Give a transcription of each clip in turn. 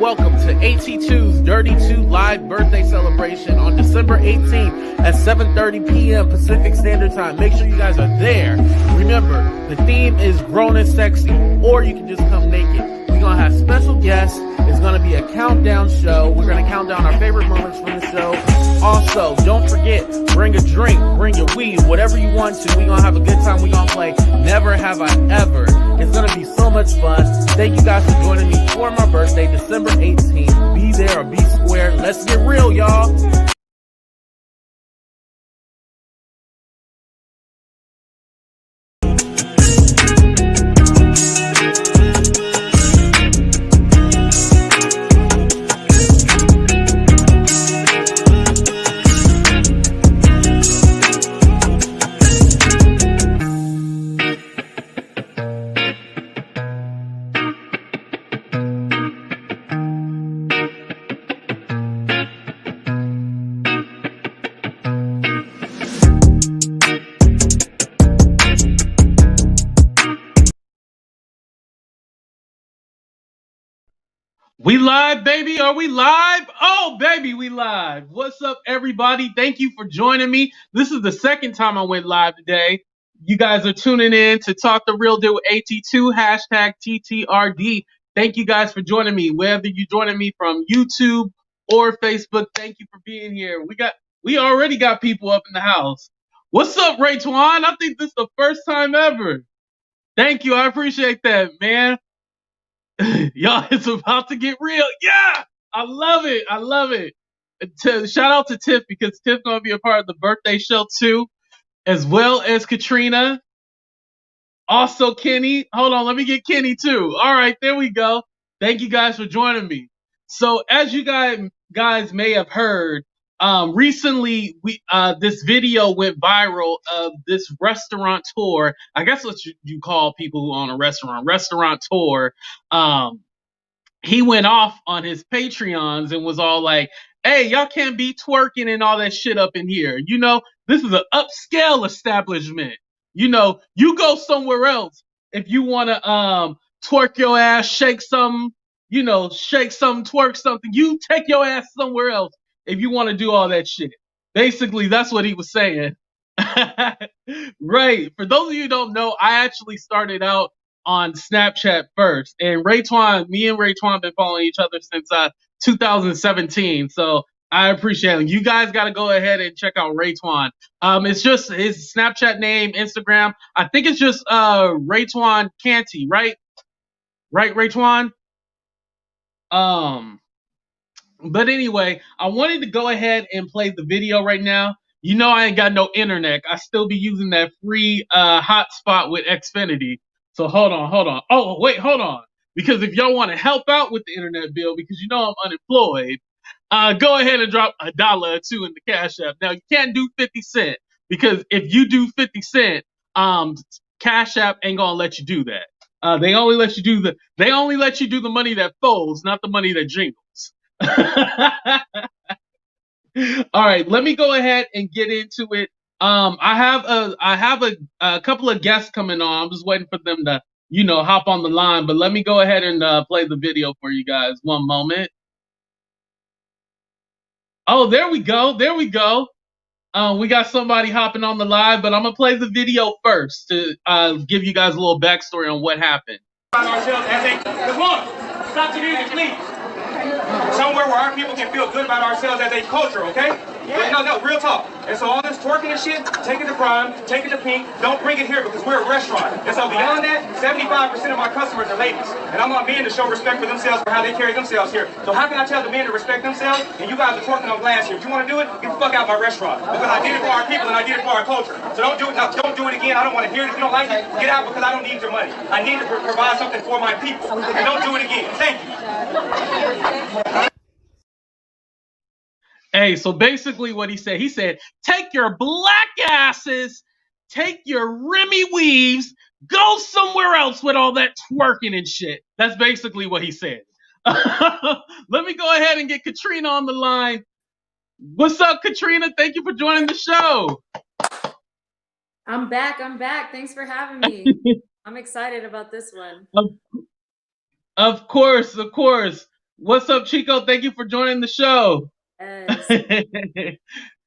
welcome to AT2's Dirty 2 live birthday celebration on December 18th at 7:30 p.m. Pacific Standard Time. Make sure you guys are there. Remember, the theme is grown and sexy, or you can just come naked. We're going to have special guests. It's going to be a countdown show. We're going to count down our favorite moments from the show. Also, don't forget, bring a drink, bring your weed, whatever you want to. We're going to have a good time. We're going to play Never Have I Ever. It's going to be so much fun. Thank you guys for joining me for my birthday, December 18th. Be there or be square. Let's get real, y'all. We live, baby. Are we live? Oh, baby, we live. What's up, everybody? Thank you for joining me. This is the second time I went live today. You guys are tuning in to Talk the Real Deal with AT2, hashtag TTRD. Thank you guys for joining me. Whether you're joining me from YouTube or Facebook, thank you for being here. We already got people up in the house. What's up, Ray Twan? I think this is the first time ever. Thank you. I appreciate that, man. Y'all, it's about to get real. Yeah, I love it. I love it. Shout out to Tiff, because Tiff gonna be a part of the birthday show too, as well as Katrina. Also Kenny. Hold on, let me get Kenny too. All right, there we go. Thank you guys for joining me. So as you guys may have heard, recently this video went viral of this restaurateur. I guess what you call people who own a restaurateur. He went off on his Patreons and was all like, hey, y'all can't be twerking and all that shit up in here. You know, this is an upscale establishment. You know, you go somewhere else if you want to twerk your ass, shake something, twerk something. You take your ass somewhere else if you want to do all that shit. Basically, that's what he was saying. Right. For those of you who don't know, I actually started out on Snapchat first. And me and Ray Twan been following each other since 2017. So I appreciate it. You guys got to go ahead and check out Ray Twan. It's just his Snapchat name, Instagram. I think it's just Ray Twan Canty, right? Right, Ray Twan? But anyway, I wanted to go ahead and play the video right now. You know I ain't got no internet. I still be using that free hotspot with Xfinity. So hold on. Oh, wait, hold on. Because if y'all want to help out with the internet bill, because you know I'm unemployed, go ahead and drop $1 or $2 in the Cash App. Now, you can't do 50 cents, because if you do 50 cents, Cash App ain't gonna let you do that. They only let you do the money that folds, not the money that jingles. All right, let me go ahead and get into it. I have a couple of guests coming on. I'm just waiting for them to, hop on the line. But let me go ahead and play the video for you guys. One moment. Oh, there we go. We got somebody hopping on the live, but I'm gonna play the video first to give you guys a little backstory on what happened. Ourselves as a come on, stop the music, please. Somewhere where our people can feel good about ourselves as a culture, okay? Yeah. No, real talk. And so all this twerking and shit, take it to Prime, take it to Pink, don't bring it here because we're a restaurant. And so beyond that, 75% of my customers are ladies. And I want men to show respect for themselves for how they carry themselves here. So how can I tell the men to respect themselves and you guys are twerking on glass here? If you want to do it, get the fuck out of my restaurant. Because I did it for our people and I did it for our culture. So don't do it now. Don't do it again. I don't want to hear it. If you don't like it, get out because I don't need your money. I need to provide something for my people. And don't do it again. Thank you. Hey, so basically what he said, take your black asses, take your Remy weaves, go somewhere else with all that twerking and shit. That's basically what he said. Let me go ahead and get Katrina on the line. What's up, Katrina? Thank you for joining the show. I'm back. Thanks for having me. I'm excited about this one. Of course. What's up, Chico? Thank you for joining the show. Yes.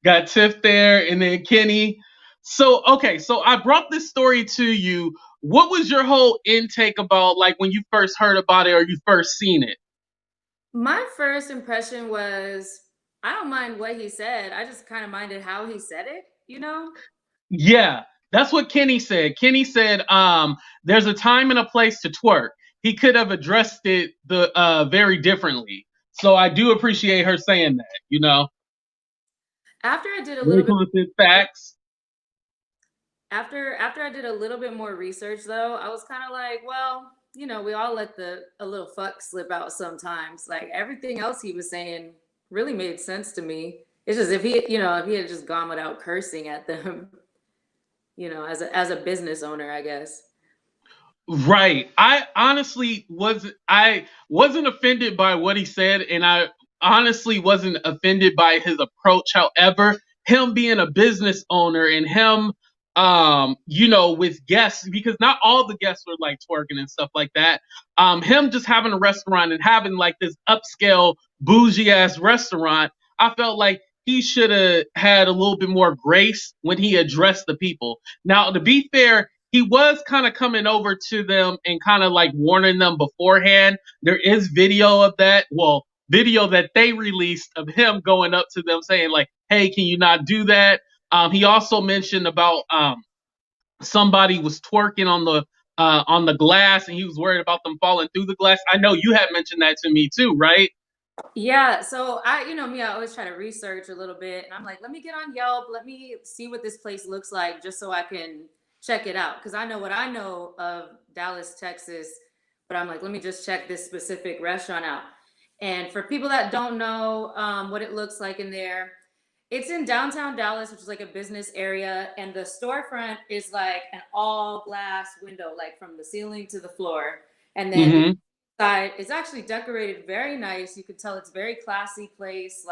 Got Tiff there and then Kenny. So, okay, so I brought this story to you. What was your whole intake about, like, when you first heard about it or you first seen it? My first impression was I don't mind what he said. I just kind of minded how he said it, you know? Yeah, that's what Kenny said. Kenny said, there's a time and a place to twerk. He could have addressed it very differently. So I do appreciate her saying that, you know. After I did a Very little bit constant facts. after I did a little bit more research though, I was kind of like, well, we all let the a little fuck slip out sometimes. Like everything else he was saying really made sense to me. It's just if he had just gone without cursing at them, as a business owner, I guess. Right. I wasn't offended by what he said, and I honestly wasn't offended by his approach. However, him being a business owner and him with guests, because not all the guests were like twerking and stuff like that. Him just having a restaurant and having like this upscale bougie ass restaurant, I felt like he should have had a little bit more grace when he addressed the people. Now, to be fair, he was kind of coming over to them and kind of like warning them beforehand. There is video of that. Well, video that they released of him going up to them saying like, "Hey, can you not do that?" He also mentioned about somebody was twerking on the glass and he was worried about them falling through the glass. I know you had mentioned that to me too, right? Yeah, so I always try to research a little bit and I'm like, let me get on Yelp, let me see what this place looks like just so I can check it out. Cause I know what I know of Dallas, Texas, but I'm like, let me just check this specific restaurant out. And for people that don't know what it looks like in there, it's in downtown Dallas, which is like a business area, and the storefront is like an all glass window, like from the ceiling to the floor. And then Hmm. side is actually decorated very nice. You could tell it's very classy place.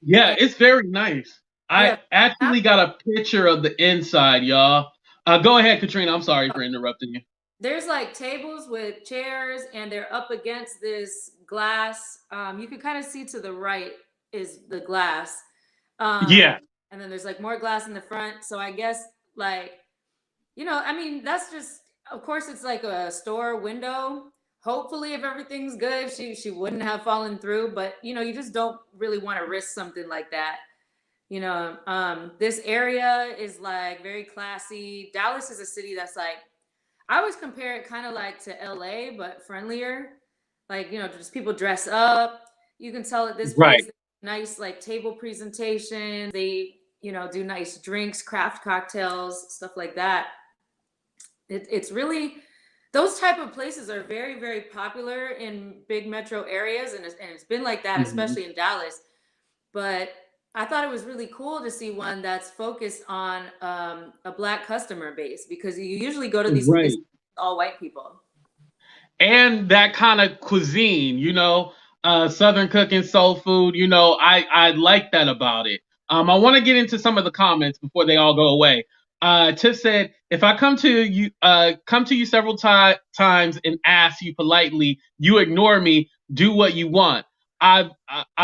Yeah, And it's very nice. I yeah, actually got a picture of the inside, y'all. Go ahead, Katrina. I'm sorry for interrupting you. there's like tables with chairs, and they're up against this glass. You can kind of see to the right is the glass, Yeah. and then there's like more glass in the front. So I guess like I mean, that's just, of course, it's like a store window. Hopefully, if everything's good, she wouldn't have fallen through. But you just don't really want to risk something like that. This area is like very classy. Dallas is a city that's like I always compare it kind of like to LA, but friendlier. Like just people dress up. You can tell at this Right. place nice like table presentation. They do nice drinks, craft cocktails, stuff like that. It's really those type of places are very very popular in big metro areas, and it's been like that Mhm. especially in Dallas. But I thought it was really cool to see one that's focused on a black customer base, because you usually go to these places Right. all white people. And that kind of cuisine, Southern cooking, soul food, I like that about it. I want to get into some of the comments before they all go away. Tiff said, "If I come to you several times and ask you politely, you ignore me. Do what you want. I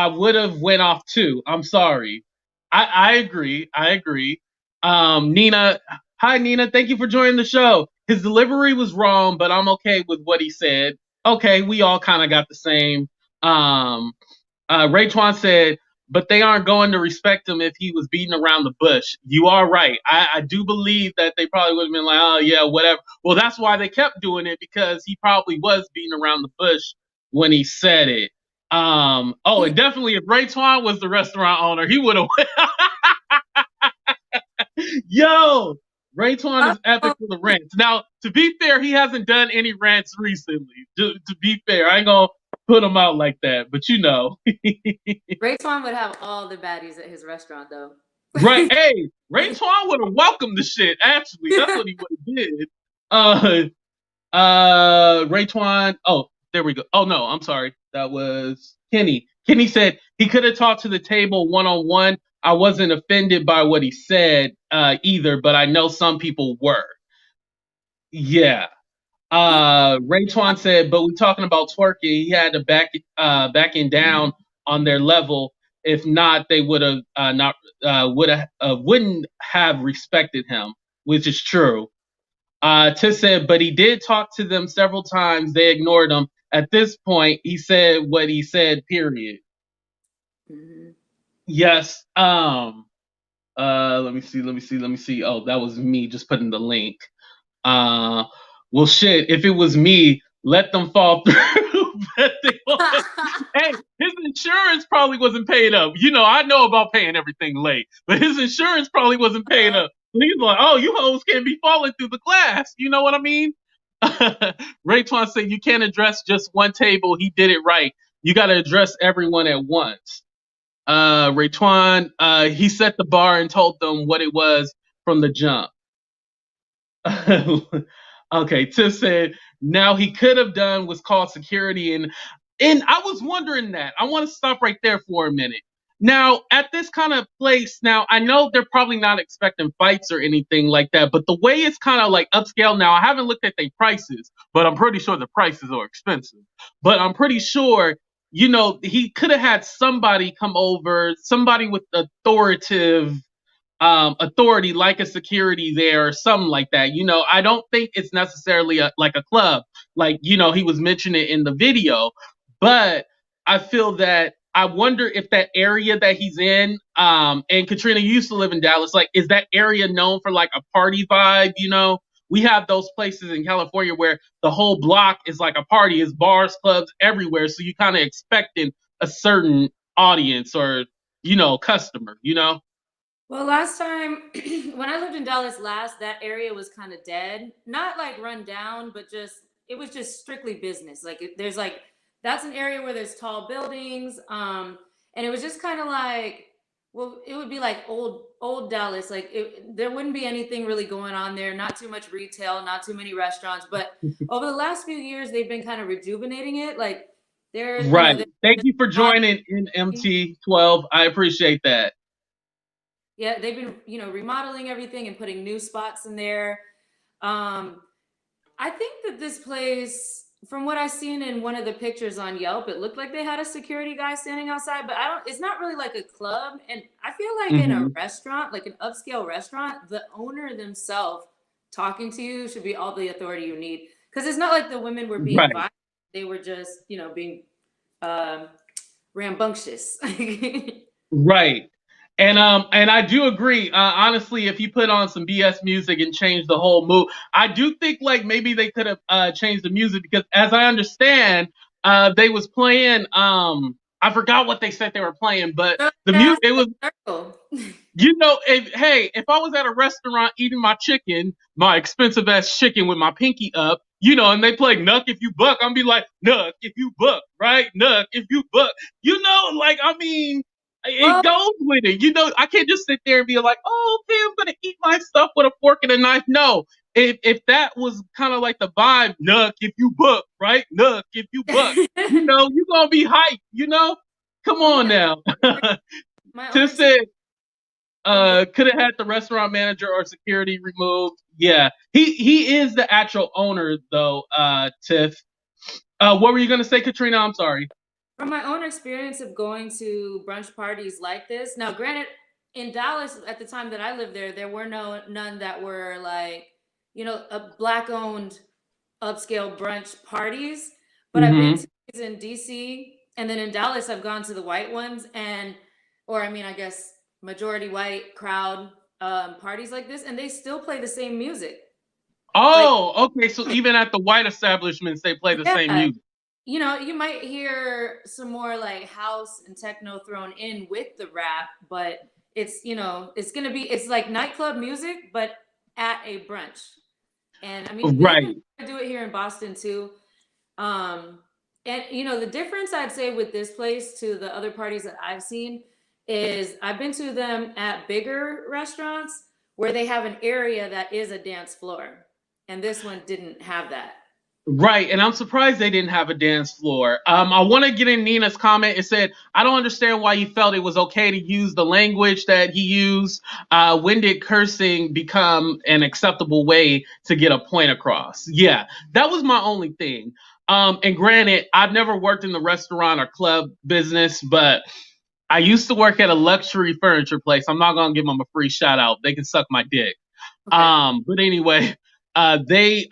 would have went off too. I'm sorry." I agree. I agree. Nina, hi Nina. Thank you for joining the show. His delivery was wrong, but I'm okay with what he said. Okay, we all kind of got the same. Um, Ray Twan said, but they aren't going to respect him if he was beating around the bush. You are right. I do believe that they probably would have been like, oh, yeah, whatever. Well, that's why they kept doing it, because he probably was beating around the bush when he said it. And definitely if Ray Twan was the restaurant owner, he would have. Yo, Ray Twan is epic for the rants. Now, to be fair, he hasn't done any rants recently. To be fair, I ain't gonna put him out like that, but Ray Swan would have all the baddies at his restaurant though. right? Hey, Ray Twan would have welcomed the shit. Actually, that's what he would have did. Uh, Ray Twan. Oh, there we go. Oh no, I'm sorry. That was Kenny. Kenny said he could have talked to the table one on one. I wasn't offended by what he said either, but I know some people were. Yeah. Ray Twan said, but we're talking about twerking. He had to backing down on their level. If not, they would have not would have wouldn't have respected him, which is true. Tiff said, but he did talk to them several times. They ignored him. At this point, he said what he said. Period. Mhm. Yes. Let me see. Let me see. Let me see. Oh, that was me just putting the link. Uh, well, shit. If it was me, let them fall through. But they won't. Hey, his insurance probably wasn't paid up. You know, I know about paying everything late, but his insurance probably wasn't paid up. He's like, oh, you hoes can't be falling through the glass. You know what I mean? Ray Twan said you can't address just one table. He did it right. You got to address everyone at once. Ray Twan, he set the bar and told them what it was from the jump. Okay, Tiff said now he could have done was called security and I was wondering that. I want to stop right there for a minute. Now, at this kind of place, now I know they're probably not expecting fights or anything like that, but the way it's kind of like upscale now, I haven't looked at their prices, but I'm pretty sure the prices are expensive. But I'm pretty sure, you know, he could have had somebody come over, somebody with authoritative authority like a security there or something like that. You know, I don't think it's necessarily like a club, like, you know, he was mentioning in the video, but I feel that I wonder if that area that he's in, and Katrina used to live in Dallas, like, is that area known for like a party vibe? You know, we have those places in California where the whole block is like a party, is bars, clubs everywhere. So you kind of expecting a certain audience or, you know, customer, you know? Well, last time when I lived in Dallas last, that area was kind of dead. Not like run down, but just it was just strictly business. Like there's like that's an area where there's tall buildings, and it was just kind of like well, it would be like old Dallas. Like there wouldn't be anything really going on there. Not too much retail, not too many restaurants. But over the last few years, they've been kind of rejuvenating it. Like they're you know Right. they're Thank you for mod- joining in MT12. I appreciate that. yeah, they've been, you know, remodeling everything and putting new spots in there. Um, I think that this place, from what I seen in one of the pictures on Yelp, it looked like they had a security guy standing outside, but I don't, it's not really like a club. And I feel like in a Hmm. restaurant, like an upscale restaurant, the owner themselves talking to you should be all the authority you need. Cause it's not like the women were being Right. violent. They were just, you know, being um, rambunctious. Right. And I do agree. Honestly, if you put on some BS music and change the whole mood, I do think like maybe they could have changed the music because as I understand, they was playing I forgot what they said they were playing, but the music it was Circle. you know, if I was at a restaurant eating my chicken, my expensive ass chicken with my pinky up, you know, and they play Nuck if you buck, I'm be like, Nuck if you buck, right? Nuck if you buck. You know, like I mean, it Well, goes with it. You know, I can't just sit there and be like, oh, okay, I'm gonna eat my stuff with a fork and a knife. No. If that was kind of like the vibe, Nuck if you buck, right? Nuck if you buck. You know, you're gonna be hyped, you know? Come well, on yeah. now. My own Tiff experience. said could have had the restaurant manager or security removed. Yeah, he is the actual owner though. Tiff. What were you gonna say, Katrina? I'm sorry. From my own experience of going to brunch parties like this, now granted, in Dallas at the time that I lived there, there were none that were like, you know, a black owned upscale brunch parties. But I've been to Hmm. these in DC and then in Dallas I've gone to the white ones and or I mean I guess majority white crowd parties like this and they still play the same music. Like Oh, okay. So even at the white establishments, they play the same yeah, music. you know, you might hear some more like house and techno thrown in with the rap, but it's, you know, it's gonna be it's like nightclub music, but at a brunch. And I mean, we even Right. do it here in Boston too. Um, and you know, the difference I'd say with this place to the other parties that I've seen is I've been to them at bigger restaurants where they have an area that is a dance floor, and this one didn't have that. Right, and I'm surprised they didn't have a dance floor. I want to get in Nina's comment. It said, "I don't understand why you felt it was okay to use the language that he used. When did cursing become an acceptable way to get a point across?" Yeah, that was my only thing. And granted, I've never worked in the restaurant or club business, but I used to work at a luxury furniture place. I'm not gonna give them a free shout out. They can suck my dick. Okay. But anyway, they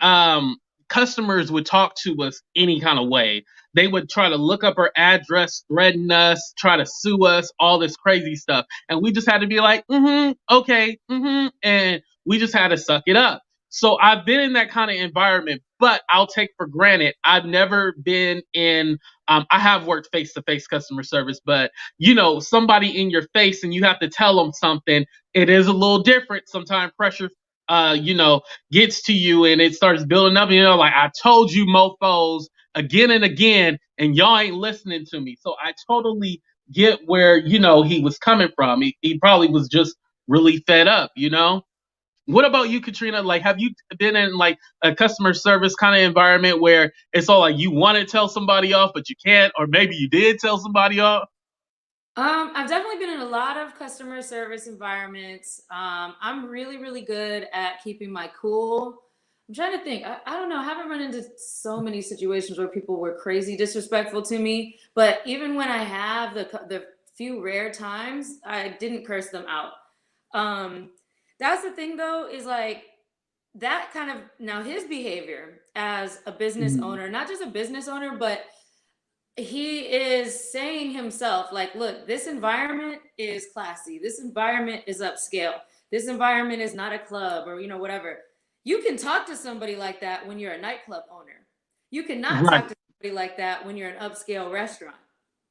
customers would talk to us any kind of way. They would try to look up our address, threaten us, try to sue us, all this crazy stuff. And we just had to be like, okay, and we just had to suck it up. So I've been in that kind of environment, but I'll take for granted I've never been in I have worked face to face customer service, but somebody in your face and you have to tell them something. It is a little different. Sometimes pressure gets to you and it starts building up. Like, I told you mofos again and again, and y'all ain't listening to me. So I totally get where, he was coming from. He probably was just really fed up. What about you, Katrina? Like, have you been in like a customer service kind of environment where it's all like you want to tell somebody off, but you can't, or maybe you did tell somebody off? I've definitely been in a lot of customer service environments. I'm really, really good at keeping my cool. I'm trying to think. I don't know. I haven't run into so many situations where people were crazy disrespectful to me. But even when I have the few rare times, I didn't curse them out. Um, that's the thing, though, is like that kind of now his behavior as a business Mhm. owner, not just a business owner, but he is saying himself like, look, this environment is classy, this environment is upscale, this environment is not a club, or whatever. You can talk to somebody like that when you're a nightclub owner. You cannot Right. talk to somebody like that when you're an upscale restaurant.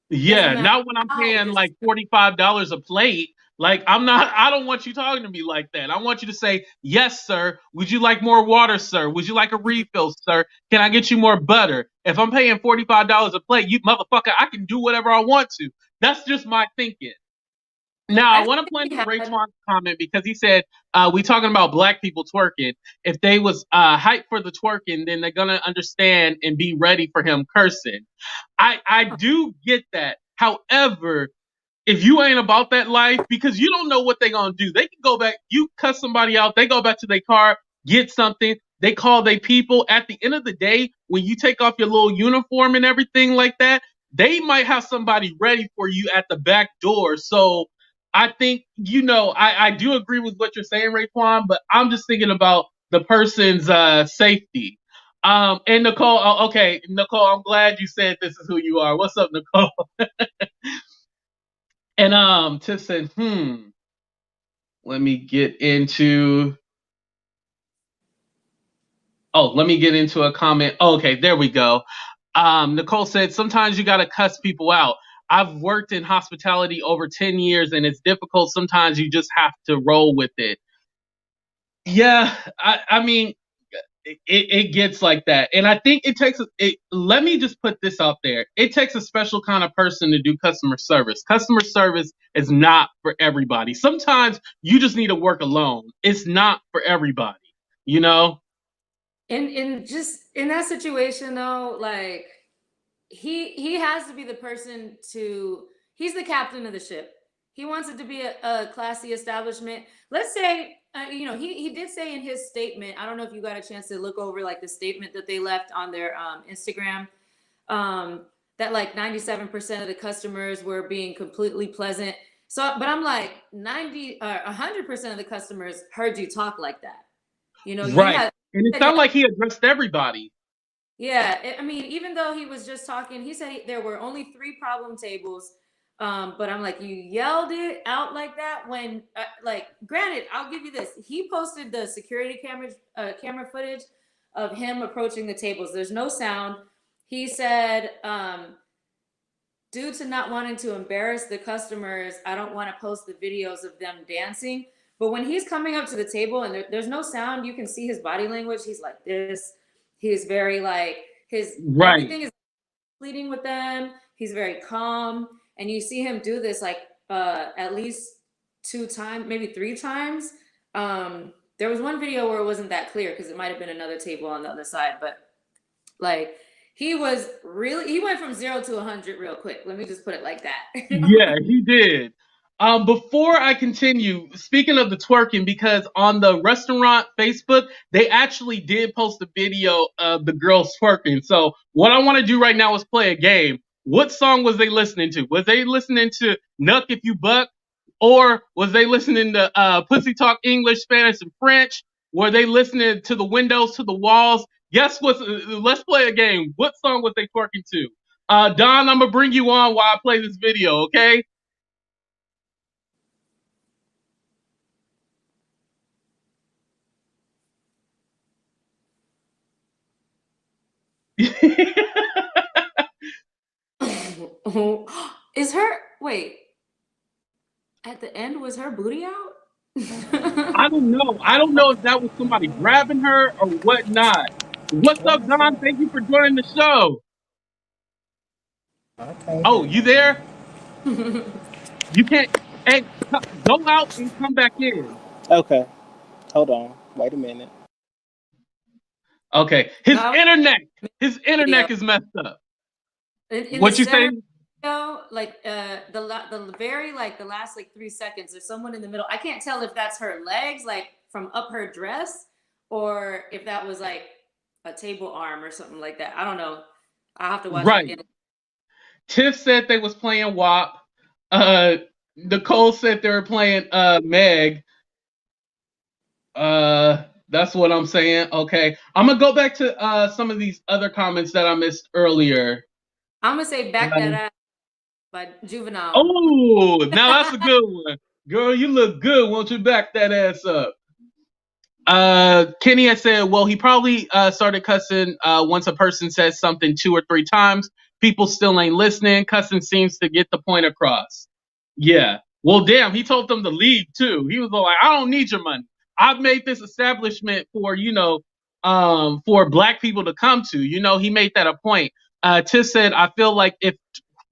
Doesn't Yeah, matter not when I'm how paying this. like $45 a plate. Like, I don't want you talking to me like that. I want you to say, "Yes, sir. Would you like more water, sir? Would you like a refill, sir? Can I get you more butter?" If I'm paying $45 a plate, you motherfucker, I can do whatever I want to. That's just my thinking. Now, I I want to think point he to had. Raytwan's comment because he said, we talking about black people twerking. If they was hyped for the twerking, then they're going to understand and be ready for him cursing. I do get that. However, if you ain't about that life, because you don't know what they're gonna do. They can go back, you cuss somebody out, they go back to their car, get something, they call their people. At the end of the day, when you take off your little uniform and everything like that, they might have somebody ready for you at the back door. So I think, I do agree with what you're saying, Raekwon, but I'm just thinking about the person's safety. And Nicole, okay, Nicole, I'm glad you said this is who you are. What's up, Nicole? And Tiff said, let me get into let me get into a comment. Oh, okay, there we go. Nicole said, sometimes you gotta cuss people out. I've worked in hospitality over 10 years and it's difficult. Sometimes you just have to roll with it. Yeah, I mean, it gets like that. And I think it takes let me just put this out there. It takes a special kind of person to do customer service. Customer service is not for everybody. Sometimes you just need to work alone. It's not for everybody, you know? In just in that situation though, like he has to be the person to he's the captain of the ship. He wants it to be a classy establishment. Let's say he did say in his statement, I don't know if you got a chance to look over like the statement that they left on their Instagram, that like 97% of the customers were being completely pleasant. So but I'm like 90 or 100% of the customers heard you talk like that. You Right. had And it said you sounded like he addressed everybody. yeah, I mean, even though he was just talking, he said there were only 3 problem tables. But I'm like, you yelled it out like that when, like, granted, I'll give you this. He posted the security camera footage of him approaching the tables. There's no sound. He said, due to not wanting to embarrass the customers, I don't want to post the videos of them dancing. But when he's coming up to the table and there's no sound, you can see his body language. He's like this. He's very like his Right. everything is pleading with them. He's very calm, and you see him do this like at least 2 times, maybe 3 times. There was one video where it wasn't that clear because it might have been another table on the other side, but Like he went from 0 to 100 real quick. Let me just put it like that. Yeah, he did. Before I continue, speaking of the twerking, because on the restaurant Facebook, they actually did post a video of the girls twerking. So what I want to do right now is play a game. What song was they listening to? Was they listening to Nuck If You Buck? Or was they listening to Pussy Talk English, Spanish, and French? Were they listening to the windows, to the walls? Guess what? Let's play a game. What song was they twerking to? Don, I'm gonna bring you on while I play this video, okay? Is her wait at the end was her booty out? I don't know. I don't know if that was somebody grabbing her or whatnot. What's What up, is Don? that? Thank you for joining the show. I can't Oh, hear you there? nothing. You can't. Hey, go out and come back in. Okay, hold on. Wait a minute. Okay. No, His video internet is messed up. in the What you center saying? video, like the very like the last like 3 seconds. There's someone in the middle. I can't tell if that's her legs, like from up her dress, or if that was like a table arm or something like that. I don't know. I'll have to watch it Right. again. Tiff said they was playing WAP. Uh, Nicole said they were playing Meg. That's what I'm saying. Okay, I'm gonna go back to some of these other comments that I missed earlier. I'm gonna say "Back That Uh, Ass" by Juvenile. oh, now that's a good one, girl. You look good. Won't you back that ass up? Kenny had said, well, he probably started cussing once a person says something 2 or 3 times. People still ain't listening. Cussing seems to get the point across. Yeah. Well, damn, he told them to leave too. He was like, I don't need your money. I've made this establishment for, for black people to come to. He made that a point. Tiff said, I feel like if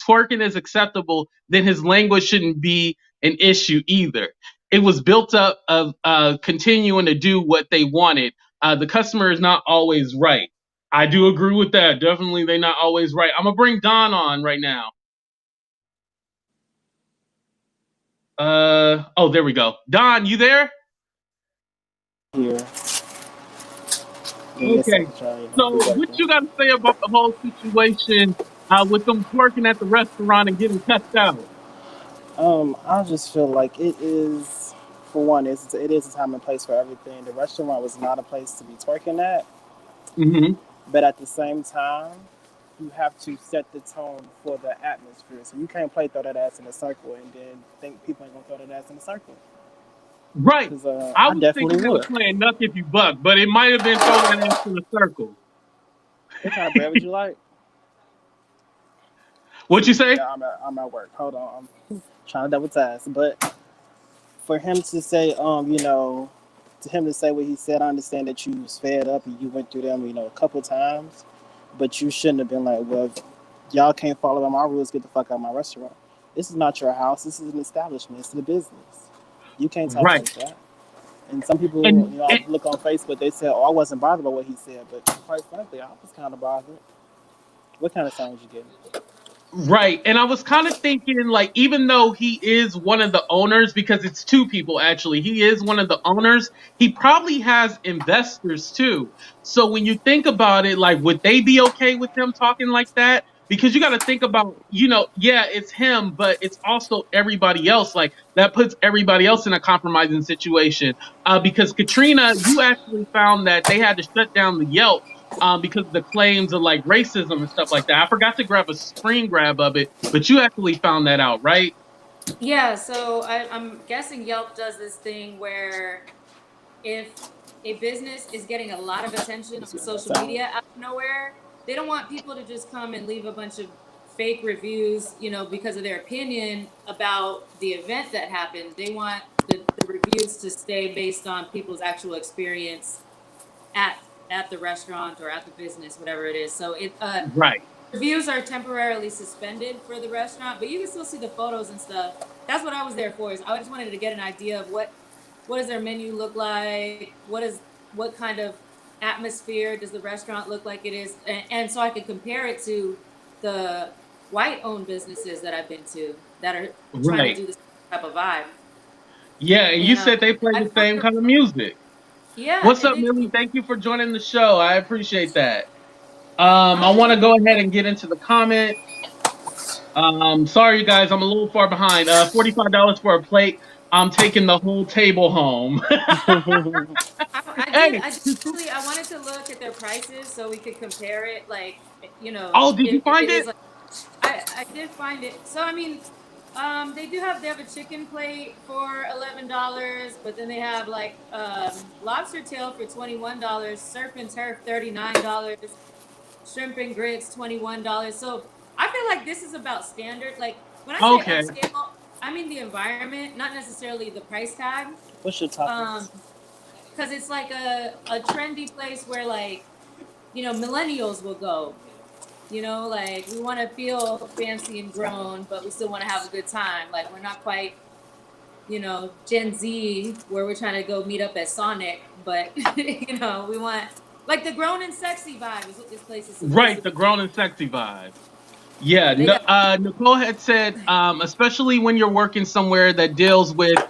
twerking is acceptable, then his language shouldn't be an issue either. It was built up of continuing to do what they wanted. The customer is not always right. I do agree with that. Definitely, they're not always right. I'm gonna bring Don on right now. Oh, there we go. Don, you there? Here. Give me a Okay. second, Charlie. I'll be So, what working. you got to say about the whole situation with them twerking at the restaurant and getting cussed out? I just feel like it is, for one, it is a time and place for everything. The restaurant was not a place to be twerking at, Hmm. but at the same time, you have to set the tone for the atmosphere. So you can't play throw that ass in a circle and then think people ain't gonna throw that ass in a circle. Right. Because I I was thinking definitely they was would. playing Nuck If You Buck, but it might have been throwing that ass in a circle. What kind of bread would you like? What you say? Yeah, I'm at work. Hold on, I'm trying to double task. But for him to say, to him to say what he said, I understand that you was fed up and you went through them, a couple times, but you shouldn't have been like, well, if y'all can't follow my rules, get the fuck out of my restaurant. This is not your house. This is an establishment. It's a business. You can't talk Right. like that. And some people, And, I and look on Facebook, they say, oh, I wasn't bothered by what he said, but quite frankly, I was kind of bothered. What kind of sound you getting? right. And I was kind of thinking, like, even though he is one of the owners, because it's two people actually, he is one of the owners, he probably has investors too. So when you think about it, like, would they be okay with him talking like that? Because you got to think about, yeah, it's him, but it's also everybody else. Like, that puts everybody else in a compromising situation. Because Katrina, you actually found that they had to shut down the Yelp because of the claims of like racism and stuff like that. I forgot to grab a screen grab of it, but you actually found that out, right? Yeah, so I'm guessing Yelp does this thing where if a business is getting a lot of attention Let's on see how that social sounds. media out of nowhere, they don't want people to just come and leave a bunch of fake reviews, because of their opinion about the event that happened. They want the reviews to stay based on people's actual experience at at the restaurant or at the business, whatever it is. So Right. reviews are temporarily suspended for the restaurant, but you can still see the photos and stuff. That's what I was there for. Is I just wanted to get an idea of what does their menu look like? What kind of atmosphere? Does the restaurant look like it is? And so I could compare it to the white-owned businesses that I've been to that are trying to Right. do this type of vibe. Yeah, and you And said they play I the found same kind of music. yeah, What's and up, they Millie? do. Thank you for joining the show. I appreciate that. I I'm want just to go ahead and get into the comments. Sorry, you guys, I'm a little far behind. $45 for a plate. I'm taking the whole table home. Hey, I did actually I wanted to look at their prices so we could compare it, like, oh, did you if it find is it? like I did find it. So I mean, they have a chicken plate for $11, but then they have like lobster tail for $21, surf and turf $39, shrimp and grits $21. So I feel like this is about standard. Like when I say Okay. upscale, I mean the environment, not necessarily the price tag. What's your Um, toppings? because it's like a trendy place where like millennials will go. Like we want to feel fancy and grown, but we still want to have a good time. Like we're not quite Gen Z where we're trying to go meet up at Sonic, but we want like the grown and sexy vibe is what this place is supposed Right, to the be. grown and sexy vibe. Yeah, They no, got Nicole had said, especially when you're working somewhere that deals with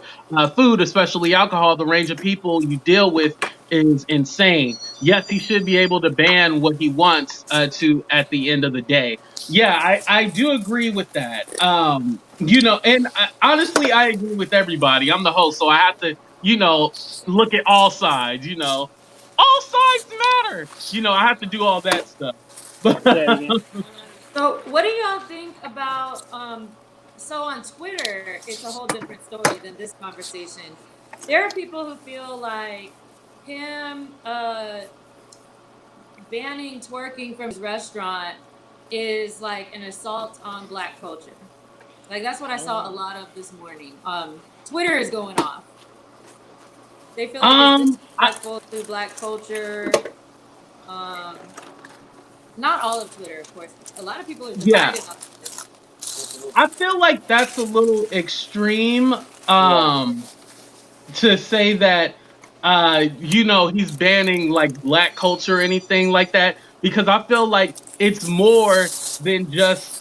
food, especially alcohol, the range of people you deal with is insane. Yes, he should be able to ban what he wants to at the end of the day. Yeah, I do agree with that. And honestly, I agree with everybody. I'm the host, so I have to, look at all sides. All sides matter. I have to do all that stuff. Say that again. So, what do y'all think about? So on Twitter, it's a whole different story than this conversation. There are people who feel like him banning twerking from his restaurant is like an assault on Black culture. Like that's what I saw a lot of this morning. Twitter is going off. They feel like it's um, I, disrespectful to Black culture. Um, Not all of Twitter, of course. A lot of people are yeah, divided on this. I feel like that's a little extreme. Right. To say that he's banning like black culture or anything like that, because I feel like it's more than just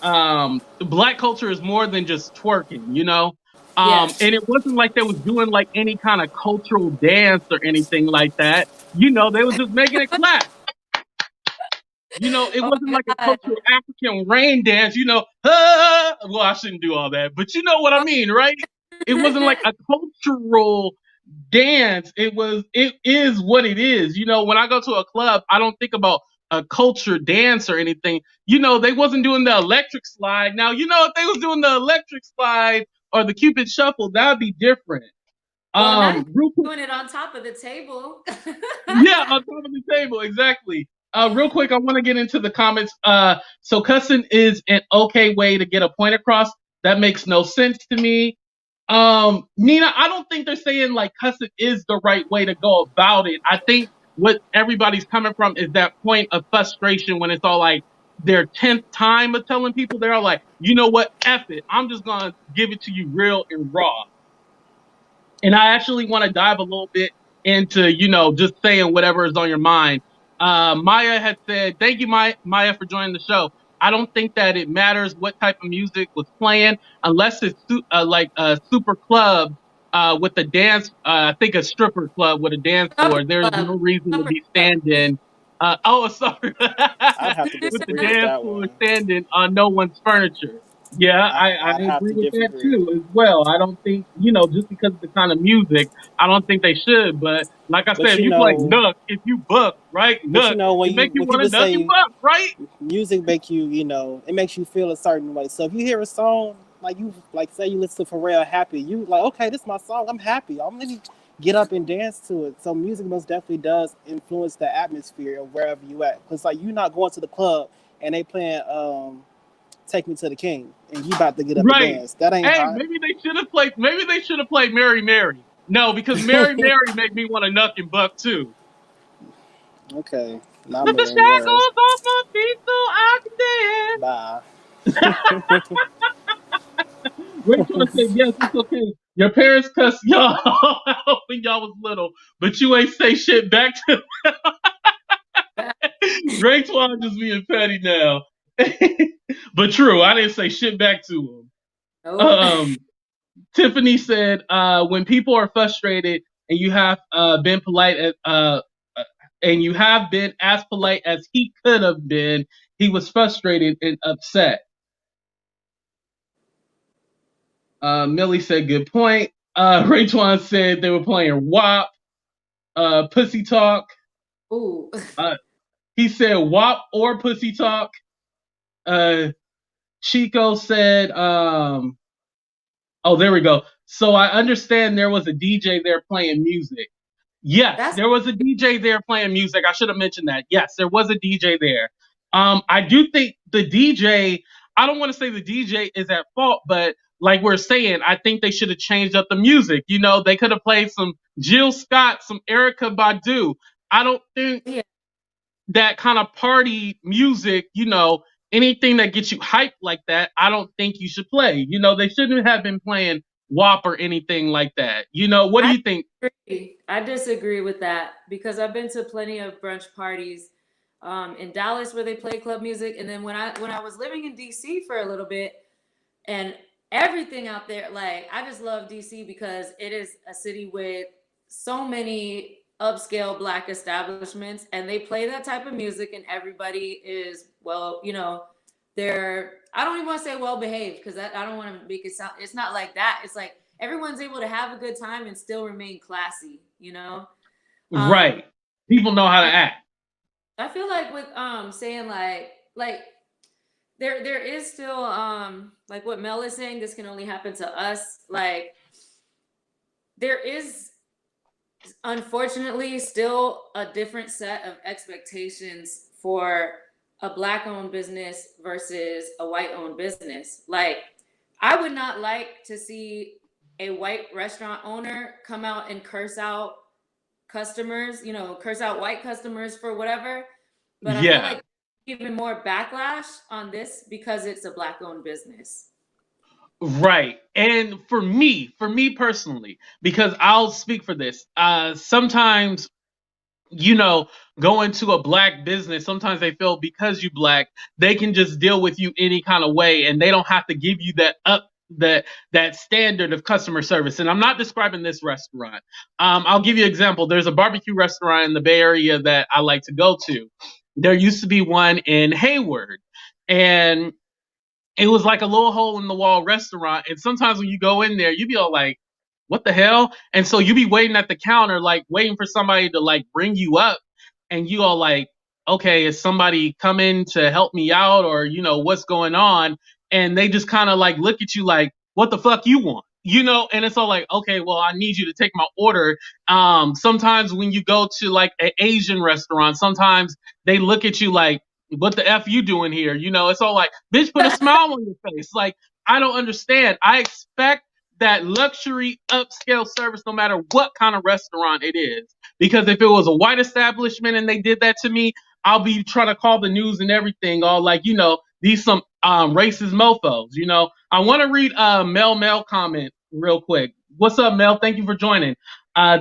black culture is more than just twerking. Yeah. And it wasn't like they was doing like any kind of cultural dance or anything like that. They was just making it clap. It Oh wasn't my like a God. cultural African rain dance, ah! Well, I shouldn't do all that, but you know what I mean, right? It wasn't like a cultural dance. It is what it is. When I go to a club, I don't think about a culture dance or anything. They wasn't doing the electric slide. Now, if they was doing the electric slide or the Cupid shuffle, that'd be different. Well, not if Real quick, you're doing it on top of the table. yeah, on top of the table, exactly. Real quick, I want to get into the comments. So cussing is an okay way to get a point across. That makes no sense to me. Nina, I don't think they're saying like cussing is the right way to go about it. I think what everybody's coming from is that point of frustration when it's all like their 10th time of telling people they're all like, you know what, F it. I'm just gonna give it to you real and raw. And I actually want to dive a little bit into, just saying whatever is on your mind. Maya had said, thank you, Maya, for joining the show. I don't think that it matters what type of music was playing, unless it's like a super club with a dance, I think a stripper club with a dance Supper floor. There's club. no reason to Supper be club. standing. Sorry. I'd have to With the disagree with dance that floor one. standing on no one's furniture. Yeah, I I'd have agree to with that disagree. too as well. I don't think, just because of the kind of music, I don't think they should. But like I But said, if you play Nook, if you book, right, Nook, when it make you when want to people Nook and say buck, right? music make you, it makes you feel a certain way. So if you hear a song like say you listen to Pharrell Happy, you like, okay, this is my song. I'm happy. I'm gonna get up and dance to it. So music most definitely does influence the atmosphere of wherever you at. Cause like you're not going to the club and they playing Take Me to the King and you about to get up and Right. dance. That ain't Hey, hot. maybe they should have played. Maybe they should have played Mary Mary. No, because Mary Mary make me want to Nuck and buck too. Okay, not With the Mary Mary. shackles off my feet so I can dance. Bye. Rachel said, yes, it's okay. Your parents cussed y'all out when y'all was little, but you ain't say shit back to them. Ray Twan just being petty now. But true, I didn't say shit back to him. Nope. Tiffany said, when people are frustrated and you have been polite and you have been as polite as he could have been, he was frustrated and upset. Millie said, good point. Ray Twan said they were playing WAP, Pussy Talk. Ooh. He said WAP or Pussy Talk. Chico said, oh, there we go. So I understand there was a DJ there playing music. Yes, That's there was a DJ there playing music. I should have mentioned that. Yes, there was a DJ there. I do think the DJ, I don't want to say the DJ is at fault, but like we're saying, I think they should have changed up the music. You know, they could have played some Jill Scott, some Erica Badu. I don't think yeah. that kind of party music, you know, anything that gets you hyped like that, I don't think you should play. You know, they shouldn't have been playing WAP or anything like that. You know, what do you think? I disagree with that because I've been to plenty of brunch parties in Dallas where they play club music, and then when I was living in DC for a little bit, and everything out there, like I just love DC because it is a city with so many upscale Black establishments, and they play that type of music, and everybody is they're, I don't even want to say well behaved because I don't want to make it sound, it's not like that. It's like everyone's able to have a good time and still remain classy, you know? Right. People know how to act. I feel like with saying like there is still like what Mel is saying, this can only happen to us. Like there is unfortunately still a different set of expectations for a Black owned business versus a white owned business. Like I would not like to see a white restaurant owner come out and curse out customers, curse out white customers for whatever. But I feel like even more backlash on this because it's a Black owned business. Right. And for me personally, because I'll speak for this, sometimes, going to a Black business, sometimes they feel because you Black, they can just deal with you any kind of way and they don't have to give you that standard of customer service. And I'm not describing this restaurant. I'll give you an example. There's a barbecue restaurant in the Bay Area that I like to go to. There used to be one in Hayward, and it was like a little hole in the wall restaurant. And sometimes when you go in there, you be all like, what the hell? And so you be waiting at the counter, like waiting for somebody to like bring you up. And you all like, okay, is somebody coming to help me out, or, what's going on? And they just kind of like look at you like, what the fuck you want? And it's all like, okay, well, I need you to take my order. Sometimes when you go to like an Asian restaurant, sometimes they look at you like, what the F you doing here? It's all like, bitch, put a smile on your face. Like, I don't understand. I expect that luxury upscale service no matter what kind of restaurant it is. Because if it was a white establishment and they did that to me, I'll be trying to call the news and everything, all like, these some racist mofos. I want to read Mel comment real quick. What's up, Mel? Thank you for joining.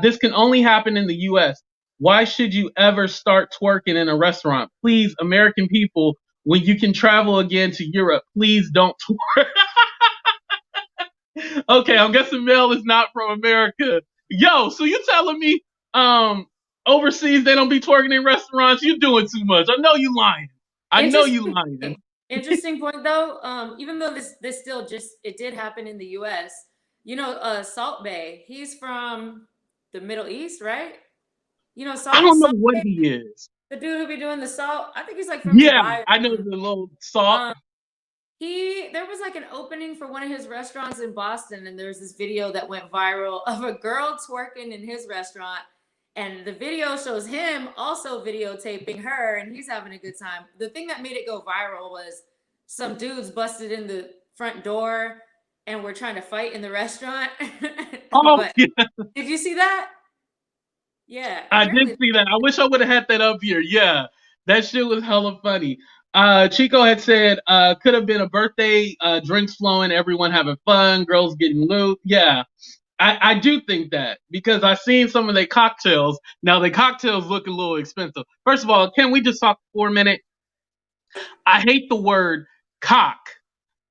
This can only happen in the US. Why should you ever start twerking in a restaurant? Please, American people, when you can travel again to Europe, please don't twerk. Okay, I'm guessing Mel is not from America. Yo, so you telling me overseas they don't be twerking in restaurants? You doing too much. I know you lying. I know you lying. Interesting point though. Even though this still it did happen in the US. Salt Bae, he's from the Middle East, right? Salt, I don't know Salt what Bae, he is. the dude who be doing the salt. I think he's like from Dubai. I know something. the little salt. There was like an opening for one of his restaurants in Boston, and there's this video that went viral of a girl twerking in his restaurant, and the video shows him also videotaping her, and he's having a good time. The thing that made it go viral was some dudes busted in the front door and were trying to fight in the restaurant. Yeah. Did you see that? Yeah, I did see that. I wish I would have had that up here. Yeah, that shit was hella funny. Chico had said, could have been a birthday, drinks flowing, everyone having fun, girls getting loot. Yeah. I do think that because I've seen some of their cocktails. Now the cocktails look a little expensive. First of all, can we just talk for a minute? I hate the word cock.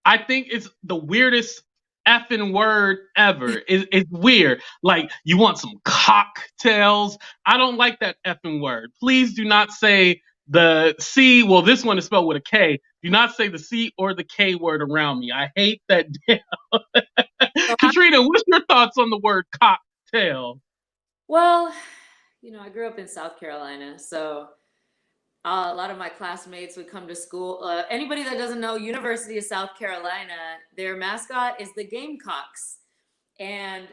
I think it's the weirdest effing word ever. It's weird. Like, you want some cocktails? I don't like that effing word. Please do not say the C. Well, this one is spelled with a K. Do not say the C or the K word around me. I hate that. So Katrina, what's your thoughts on the word cocktail? well, I grew up in South Carolina, so a lot of my classmates would come to school. Anybody that doesn't know, University of South Carolina, their mascot is the Gamecocks, and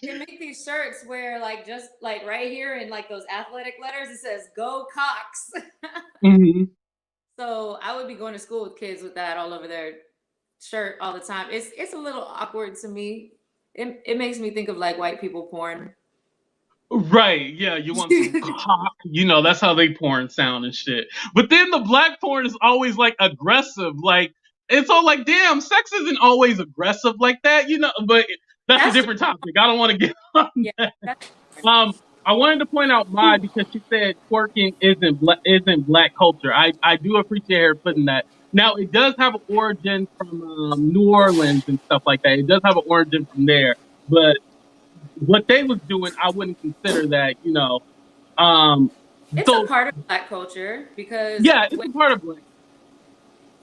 they make these shirts where just right here in those athletic letters it says "Go Cox." Mm-hmm. So I would be going to school with kids with that all over their shirt all the time. It's a little awkward to me. It makes me think of white people porn. Right, yeah, you want some cock, that's how they porn sound and shit. But then the black porn is always aggressive, it's all damn, sex isn't always aggressive like that, but that's a different topic. I don't want to get on that. I wanted to point out Mai because she said twerking isn't black culture. I do appreciate her putting that. Now it does have an origin from New Orleans and stuff like that. It does have an origin from there, but what they was doing, I wouldn't consider that, It's a part of black culture because yeah, it's a part of black.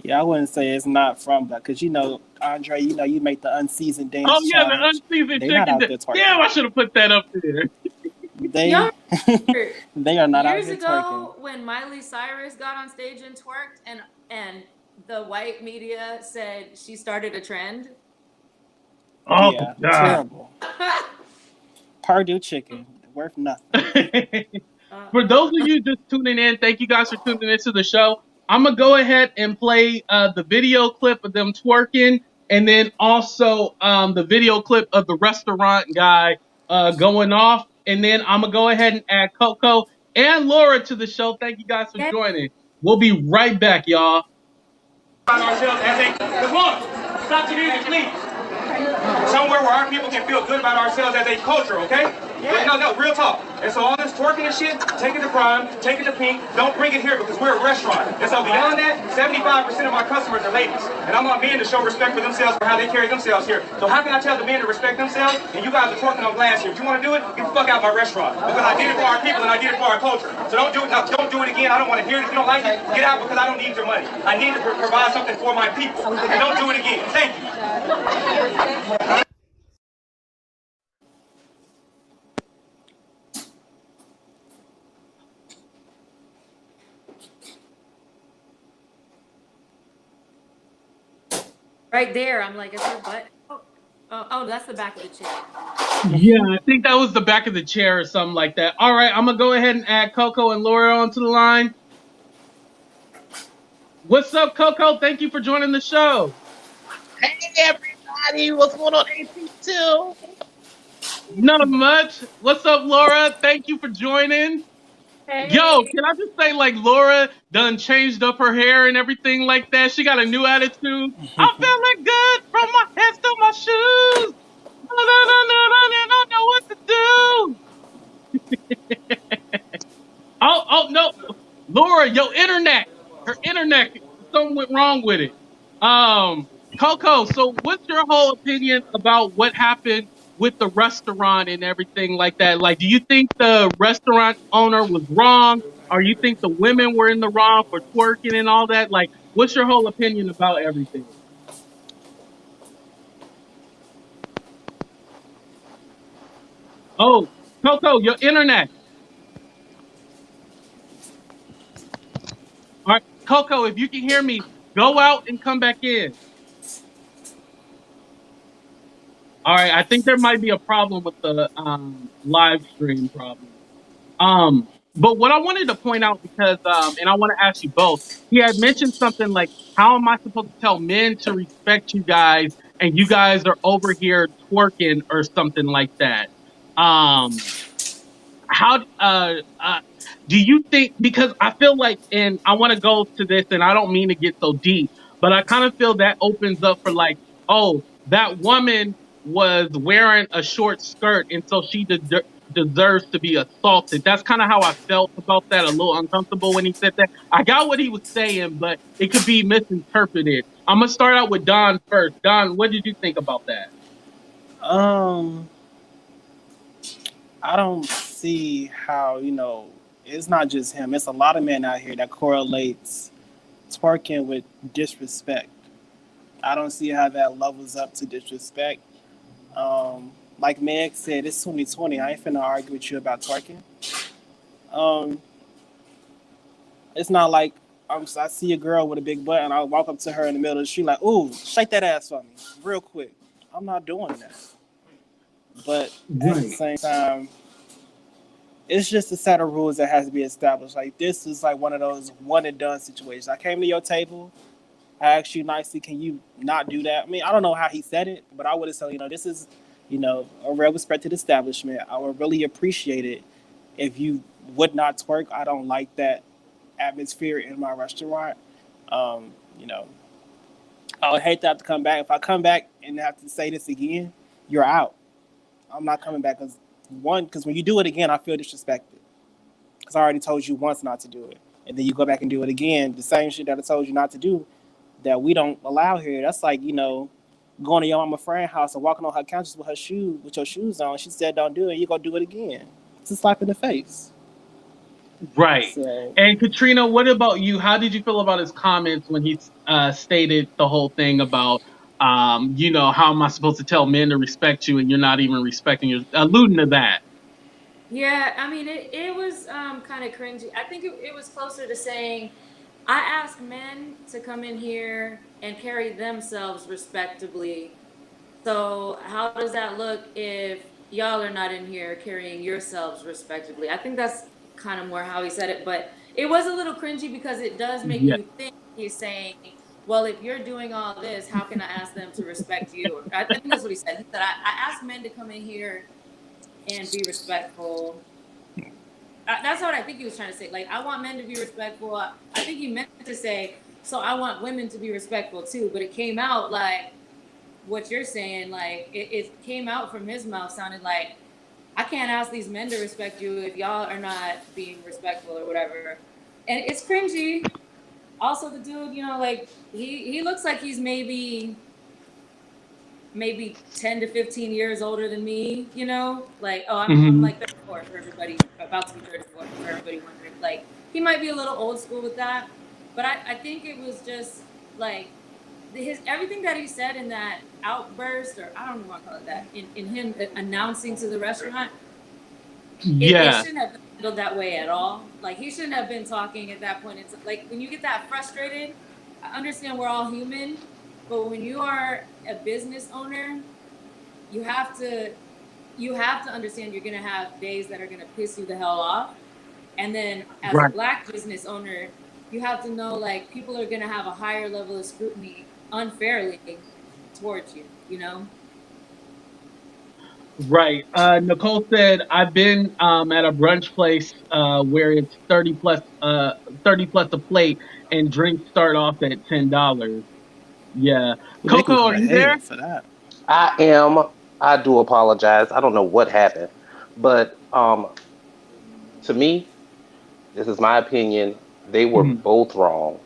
Yeah, I wouldn't say it's not from black because Andre, you make the unseasoned dance. Oh yeah, challenge. the unseasoned They're not out chicken. there twerking. Damn, I should have put that up there. They they are not out years here ago twerking. when Miley Cyrus got on stage and twerked, and the white media said she started a trend. Oh Yeah, God. terrible. Purdue chicken, worth nothing. For those of you just tuning in, thank you guys for tuning into the show. I'm gonna go ahead and play the video clip of them twerking, and then also the video clip of the restaurant guy going off, and then I'm gonna go ahead and add Coco and Laura to the show. Thank you guys for joining. We'll be right back, y'all. Ourselves as a come on, stop the music, please. Somewhere where our people can feel good about ourselves as a culture, okay? Yeah. No, real talk. And so all this twerking and shit, take it to prime, take it to pink, don't bring it here because we're a restaurant. And so beyond that, 75% of my customers are ladies. And I want men to show respect for themselves for how they carry themselves here. So how can I tell the men to respect themselves and you guys are twerking on glass here? If you want to do it, get the fuck out of my restaurant. Because I did it for our people and I did it for our culture. So don't do it again. I don't want to hear it. If you don't like it, get out because I don't need your money. I need to provide something for my people. And don't do it again. Thank you. Right there, I'm like, is her butt? Oh, that's the back of the chair. Yeah, I think that was the back of the chair or something like that. All right, I'm gonna go ahead and add Coco and Laura onto the line. What's up, Coco? Thank you for joining the show. Hey everybody, what's going on, AP2? Not much. What's up, Laura? Thank you for joining. Hey. Yo, can I just say, Laura done changed up her hair and everything like that. She got a new attitude. I'm feeling good from my head to my shoes. I don't know what to do. Oh, no. Laura, your internet. Her internet, something went wrong with it. Coco, so what's your whole opinion about what happened with the restaurant and everything like that? Do you think the restaurant owner was wrong? Or you think the women were in the wrong for twerking and all that? What's your whole opinion about everything? Oh, Coco, your internet. All right, Coco, if you can hear me, go out and come back in. All right, I think there might be a problem with the live stream problem. But what I wanted to point out because, and I want to ask you both, he had mentioned something like, how am I supposed to tell men to respect you guys and you guys are over here twerking or something like that? How do you think, because I feel like, and I want to go to this and I don't mean to get so deep, but I kind of feel that opens up for oh, that woman was wearing a short skirt, and so she deserves to be assaulted. That's kind of how I felt about that. A little uncomfortable when he said that. I got what he was saying, but it could be misinterpreted. I'm gonna start out with Don first. Don, what did you think about that? I don't see how, it's not just him. It's a lot of men out here that correlates twerking with disrespect. I don't see how that levels up to disrespect. Like Meg said, it's 2020. I ain't finna argue with you about twerking. Um, it's not like I see a girl with a big butt and I walk up to her in the middle of the street like, ooh, shake that ass for me real quick. I'm not doing that. But at the same time, it's just a set of rules that has to be established. Like this is like one of those one and done situations. I came to your table, I asked you nicely, can you not do that? I mean, I don't know how he said it, but I would have said, this is, a real respected establishment. I would really appreciate it if you would not twerk. I don't like that atmosphere in my restaurant. You know, I would hate to have to come back. If I come back and have to say this again, you're out. I'm not coming back because when you do it again, I feel disrespected. Because I already told you once not to do it. And then you go back and do it again, the same shit that I told you not to do that we don't allow here. That's like, going to your mama friend's house and walking on her couches with your shoes on. She said don't do it, you go do it again. It's a slap in the face. Right. So, And Katrina, what about you? How did you feel about his comments when he stated the whole thing about, how am I supposed to tell men to respect you and you're not even respecting you? Alluding to that. Yeah, I mean, it was kind of cringy. I think it was closer to saying, I ask men to come in here and carry themselves respectably. So how does that look if y'all are not in here carrying yourselves respectably? I think that's kind of more how he said it, but it was a little cringy because it does make Yeah. you think. He's saying, well, if you're doing all this, how can I ask them to respect you? I think that's what he said. He said, I ask men to come in here and be respectful. That's what I think he was trying to say. Like, I want men to be respectful. I think he meant to say, so I want women to be respectful too. But it came out like what you're saying. Like, it came out from his mouth sounded like, I can't ask these men to respect you if y'all are not being respectful or whatever. And it's cringy. Also, the dude, like, he looks like he's maybe 10 to 15 years older than me, like, oh, I'm like 34 for everybody, about to be 34 for everybody wondering. Like, he might be a little old school with that, but I think it was just like everything that he said in that outburst, or I don't know what to call it that, in him announcing to the restaurant, it shouldn't have been handled that way at all. Like, he shouldn't have been talking at that point. It's like, when you get that frustrated, I understand we're all human, but when you are a business owner, you have to understand you're gonna have days that are gonna piss you the hell off. And then as a Black business owner, you have to know, like, people are gonna have a higher level of scrutiny unfairly towards you, Right. Nicole said, I've been at a brunch place where it's 30 plus a plate and drinks start off at $10. Yeah. Coco, are you there? for that. I am. I do apologize. I don't know what happened, but to me, this is my opinion. They were both wrong.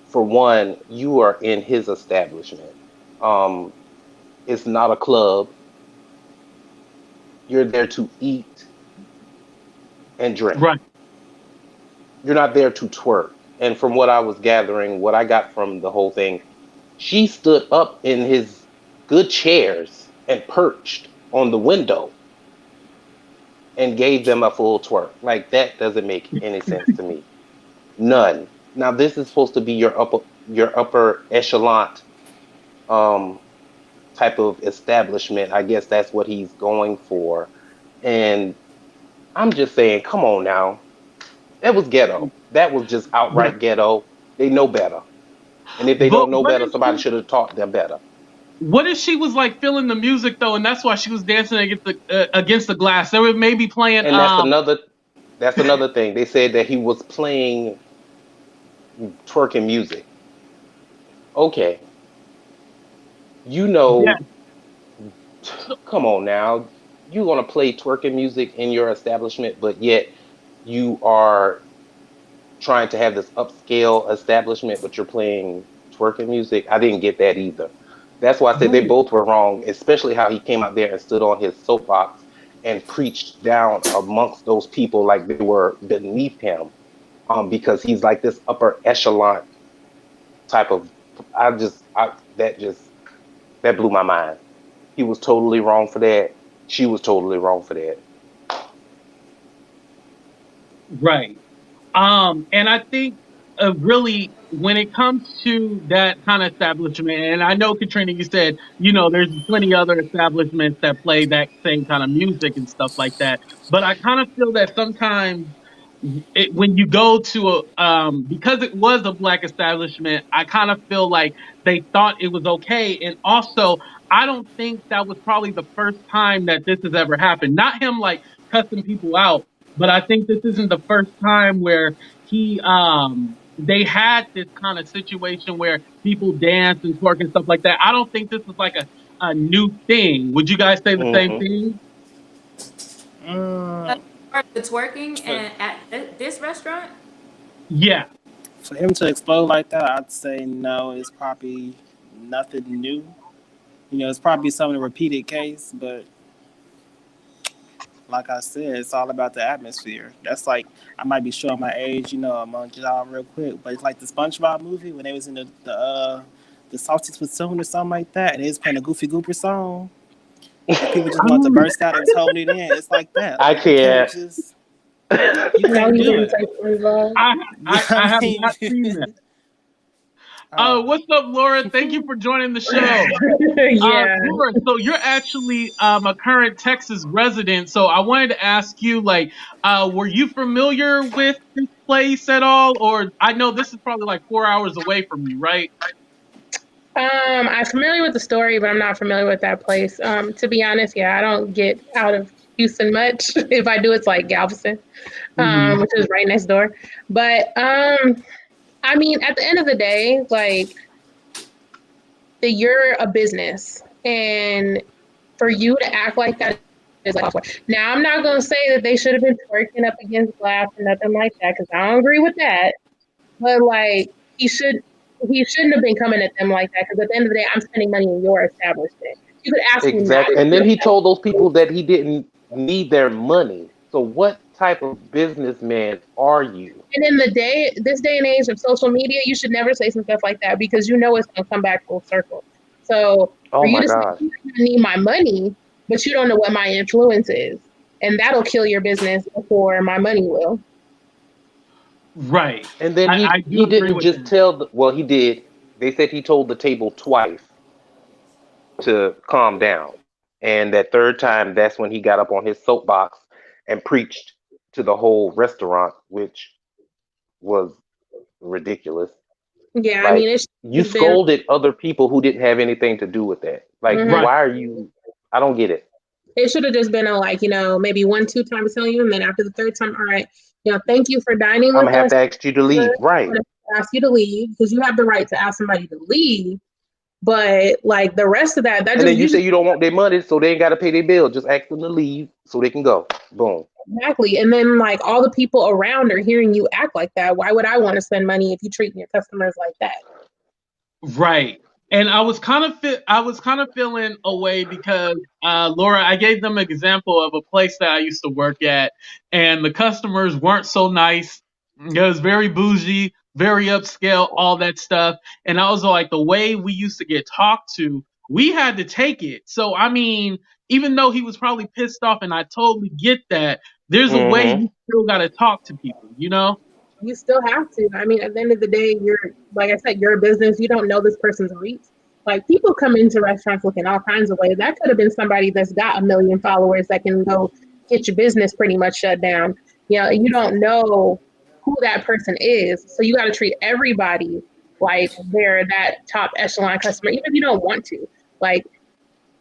For one, you are in his establishment. It's not a club. You're there to eat and drink. Right. You're not there to twerk. And from what I was gathering, what I got from the whole thing, she stood up in his good chairs and perched on the window and gave them a full twerk. Like, that doesn't make any sense to me. None. Now, this is supposed to be your upper echelon type of establishment. I guess that's what he's going for. And I'm just saying, come on now. That was ghetto. That was just outright ghetto. They know better. And if they don't know better, somebody should have taught them better. What if she was like feeling the music though, and that's why she was dancing against the glass? They were maybe playing. And that's another thing. They said that he was playing twerking music. Okay. Come on now. You want to play twerking music in your establishment, but yet you are trying to have this upscale establishment, but you're playing twerking music. I didn't get that either. That's why I said they Right. both were wrong, especially how he came out there and stood on his soapbox and preached down amongst those people like they were beneath him, because he's like this upper echelon type of. That blew my mind. He was totally wrong for that. She was totally wrong for that. Right. And I think really when it comes to that kind of establishment, and I know Katrina, you said, there's plenty other establishments that play that same kind of music and stuff like that. But I kind of feel that sometimes when you go to because it was a black establishment, I kind of feel like they thought it was okay. And also, I don't think that was probably the first time that this has ever happened. Not him like cussing people out, but I think this isn't the first time where they had this kind of situation where people dance and twerk and stuff like that. I don't think this is like a new thing. Would you guys say the same Hmm. thing? Mm, The twerking and at this restaurant. Yeah. for him to explode like that, I'd say no. It's probably nothing new. It's probably some repeated case, but like I said, it's all about the atmosphere. That's like I might be showing my age, among y'all real quick, but it's like the SpongeBob movie when they was in the Salty Platoon or something like that, and they was playing a Goofy Gooper song, and people just wanted to burst out and was holding it in. It's like that. I Like you can't can't. just you No, can't he do didn't it. take SpongeBob. I have mean, not seen that. oh, What's up, Laura? Thank you for joining the show. Yeah. Laura, so you're actually a current Texas resident. So I wanted to ask you, like, were you familiar with this place at all? Or I know this is probably like 4 hours away from you, right? I'm familiar with the story, but I'm not familiar with that place. To be honest, yeah, I don't get out of Houston much. If I do, it's like Galveston, Hmm. which is right next door. But I mean, at the end of the day, like you're a business, and for you to act like that is like awful. Now, I'm not gonna say that they should have been twerking up against glass or nothing like that, because I don't agree with that. But like he shouldn't have been coming at them like that, because at the end of the day, I'm spending money in your establishment. You could ask me not Exactly. And then he told those people that he didn't need their money. So what type of businessman are you? And in this day and age of social media, you should never say some stuff like that, because you know it's gonna come back full circle. So for Oh you my to say gosh. you need my money, but you don't know what my influence is, and that'll kill your business before my money will. Right. And then I do he agree didn't with just that. tell well, he did. They said he told the table twice to calm down. And that third time, that's when he got up on his soapbox and preached to the whole restaurant, which was ridiculous. Yeah, I mean, Like, it should you have been. scolded other people who didn't have anything to do with that. Like, Mhm. Right. why are you? I don't get it. It should have just been a, like, maybe 1, 2 times telling you, and then after the third time, all right, thank you for dining I'm with gonna have us. to ask you to I'm leave. Right. gonna ask you to leave, because you have the right to ask somebody to leave. But like the rest of that And just then you say you don't want their money, so they ain't got to pay their bill. Just ask them to leave so they can go. Boom. exactly. And then like all the people around are hearing you act like that. Why would I want to spend money if you treat your customers like that? Right. And I was kind of feeling away because Laura, I gave them an example of a place that I used to work at, and the customers weren't so nice. It was very bougie, very upscale, all that stuff. And I was like, the way we used to get talked to, we had to take it. So I mean, even though he was probably pissed off, and I totally get that, there's a way Mm-hmm. you still got to talk to people, you know? You still have to. I mean, at the end of the day, you're, like I said, you're a business. You don't know this person's reach. Like people come into restaurants looking all kinds of ways. That could have been somebody that's got 1 million followers that can go get your business pretty much shut down. You don't know who that person is. So you got to treat everybody like they're that top echelon customer, even if you don't want to. Like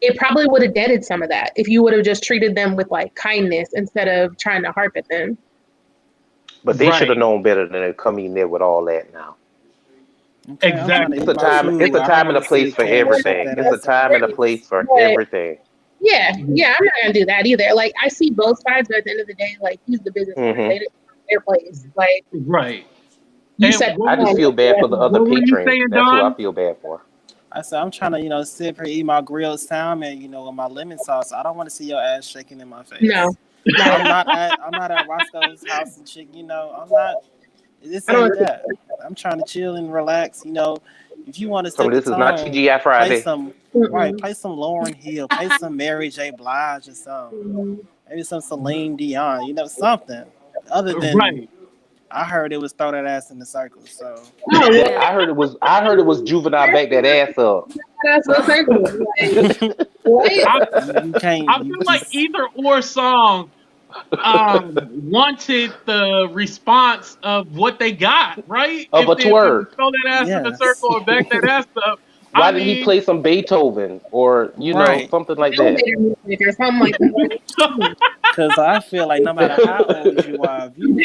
it probably would have deaded some of that if you would have just treated them with like kindness instead of trying to harp at them. But they should have Right. known better than to come in there with all that now. okay, I'm trying to Exactly. It's eat a my time. It's food. a I don't time and want a to see place the for cameras shut everything. that It's a ass time off. and a place for But everything. Yeah, I'm not gonna do that either. Like, I see both sides, but at the end of the day, like, he's the business owner. They didn't their place. Like, Right. you And said, I just feel bad for the other what were you patrons. saying, That's who I Don? feel bad for. I said, I'm trying to, sit here, eat my grilled salmon, with my lemon sauce. I don't want to see your ass shaking in my face. No. I'm not at Roscoe's house and chick, I'm not. This ain't that. I'm trying to chill and relax, If you want to set So this the is tone, not TGI Friday. play some Lauryn Hill, play some Mary J. Blige or something. Maybe some Celine Dion, something. Other than Right. I heard it was throw that ass in the circle, so I heard it was juvenile back that ass up. That's so simple. Like, what? you can't. I feel like either or song wanted the response of what they got, right? Of a twerk. Throw that ass in the circle or back that ass up. Why didn't he play some Beethoven or something like that? Or something like that. Because I feel like no matter how old you are, if you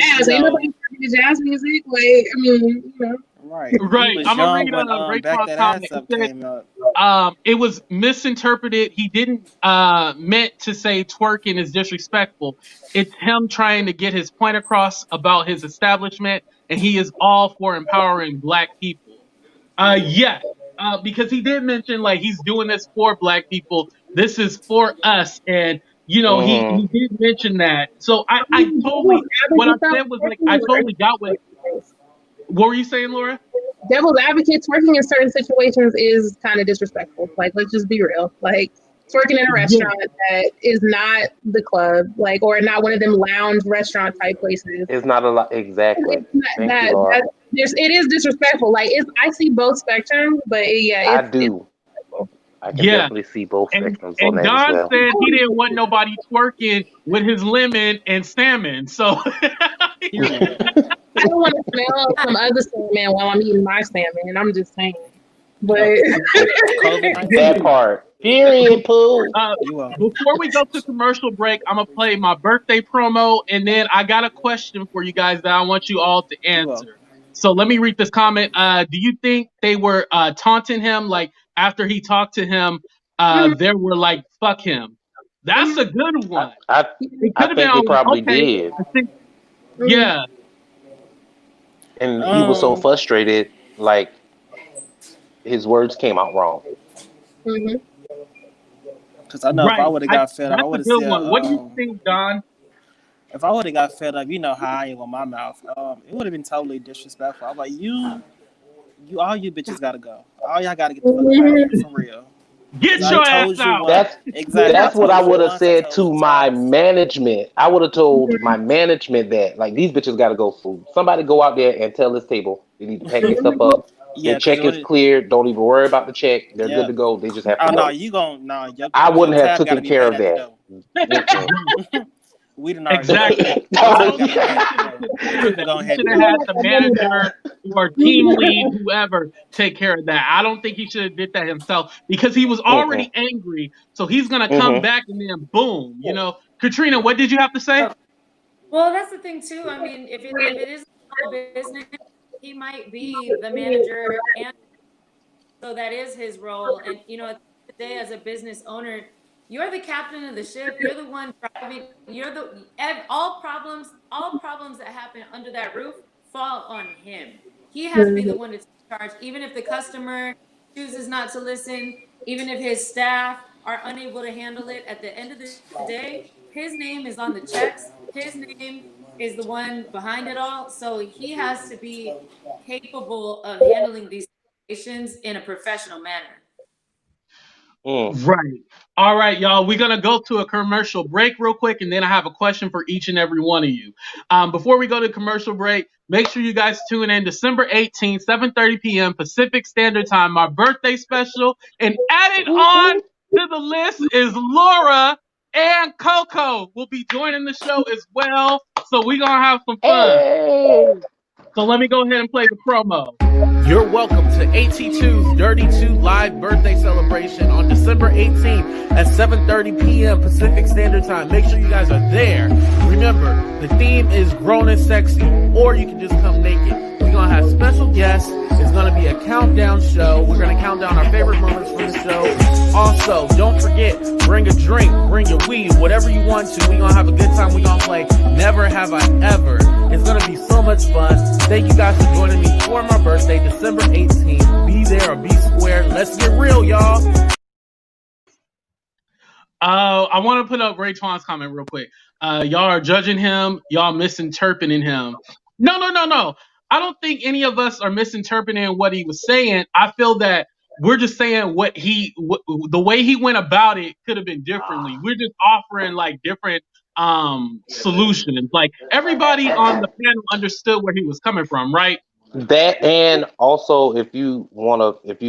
jazz music, like, I mean, Right. I'm gonna read on Break back that ass up came up. It was misinterpreted. He didn't meant to say twerking is disrespectful. It's him trying to get his point across about his establishment, and he is all for empowering Black people. Yes. Because he did mention like he's doing this for Black people. This is for us, and he did mention that. So I totally what I said was like I totally got what. What were you saying, Laura? Devil's advocate, twerking in certain situations is kind of disrespectful. Like, let's just be real. Like, twerking in a restaurant that is not the club, like, or not one of them lounge restaurant type places. It's not a lot. Exactly. It is disrespectful. Like, I see both spectrums, but I do. I can definitely see both spectrums on that Don as well. said he didn't want nobody twerking with his lemon and salmon. So I don't want to smell some other salmon while I'm eating my salmon. I'm just saying. But that part. Period, Pooh. Before we go to commercial break, I'm gonna play my birthday promo, and then I got a question for you guys that I want you all to answer. So let me read this comment. Do you think they were taunting him? Like after he talked to him, they were like, "Fuck him." That's a good one. I think they probably did. Yeah. And he was so frustrated, like his words came out wrong. Because I know if I would have got fed up, I would have said, what do you think, Don? If I would have got fed up, you know how I am with my mouth. It would have been totally disrespectful. I'm like, all you bitches gotta go. All y'all gotta get the fuck out for real. Get your ass out. That's what I would have said to my management. I would have told my management that, like, these bitches got to go food. Somebody go out there and tell this table they need to pack their stuff up. Their check is cleared. Don't even worry about the check. They're good to go. They just have to go. I wouldn't have taken care of that. We didn't already exactly. You should have had the manager or team lead, whoever, take care of that. I don't think he should have did that himself because he was already angry. So he's gonna come back and then boom, Katrina, what did you have to say? Well, that's the thing too. I mean, if it is a business, he might be the manager, and so that is his role. And at the end of the day, as a business owner, you're the captain of the ship. You're the one driving. All problems that happen under that roof fall on him. He has to be the one to take charge. Even if the customer chooses not to listen, even if his staff are unable to handle it, at the end of the day, his name is on the checks. His name is the one behind it all. So he has to be capable of handling these situations in a professional manner. Right. All right, y'all. We're going to go to a commercial break real quick, and then I have a question for each and every one of you. Before we go to commercial break, make sure you guys tune in December 18th, 7:30 p.m. Pacific Standard Time, my birthday special. And added on to the list is Laura and Coco will be joining the show as well. So we're going to have some fun. Hey. So let me go ahead and play the promo. You're welcome to AT2's Dirty 2 live birthday celebration on December 18th at 7:30 p.m. Pacific Standard Time. Make sure you guys are there. Remember, the theme is grown and sexy, or you can just come naked. We're going to have special guests. It's going to be a countdown show. We're going to count down our favorite moments from the show. Also, don't forget, bring a drink, bring your weed, whatever you want to. We gonna have a good time. We gonna play Never Have I Ever. It's gonna be so much fun. Thank you guys for joining me for my birthday, December 18th. Be there or be square. Let's get real, y'all. I want to put up Ray Twan's comment real quick. Y'all are judging him. Y'all misinterpreting him. No. I don't think any of us are misinterpreting what he was saying. I feel that we're just saying the way he went about it could have been differently. We're just offering like different solutions. Like everybody on the panel understood where he was coming from, right? That, and also if you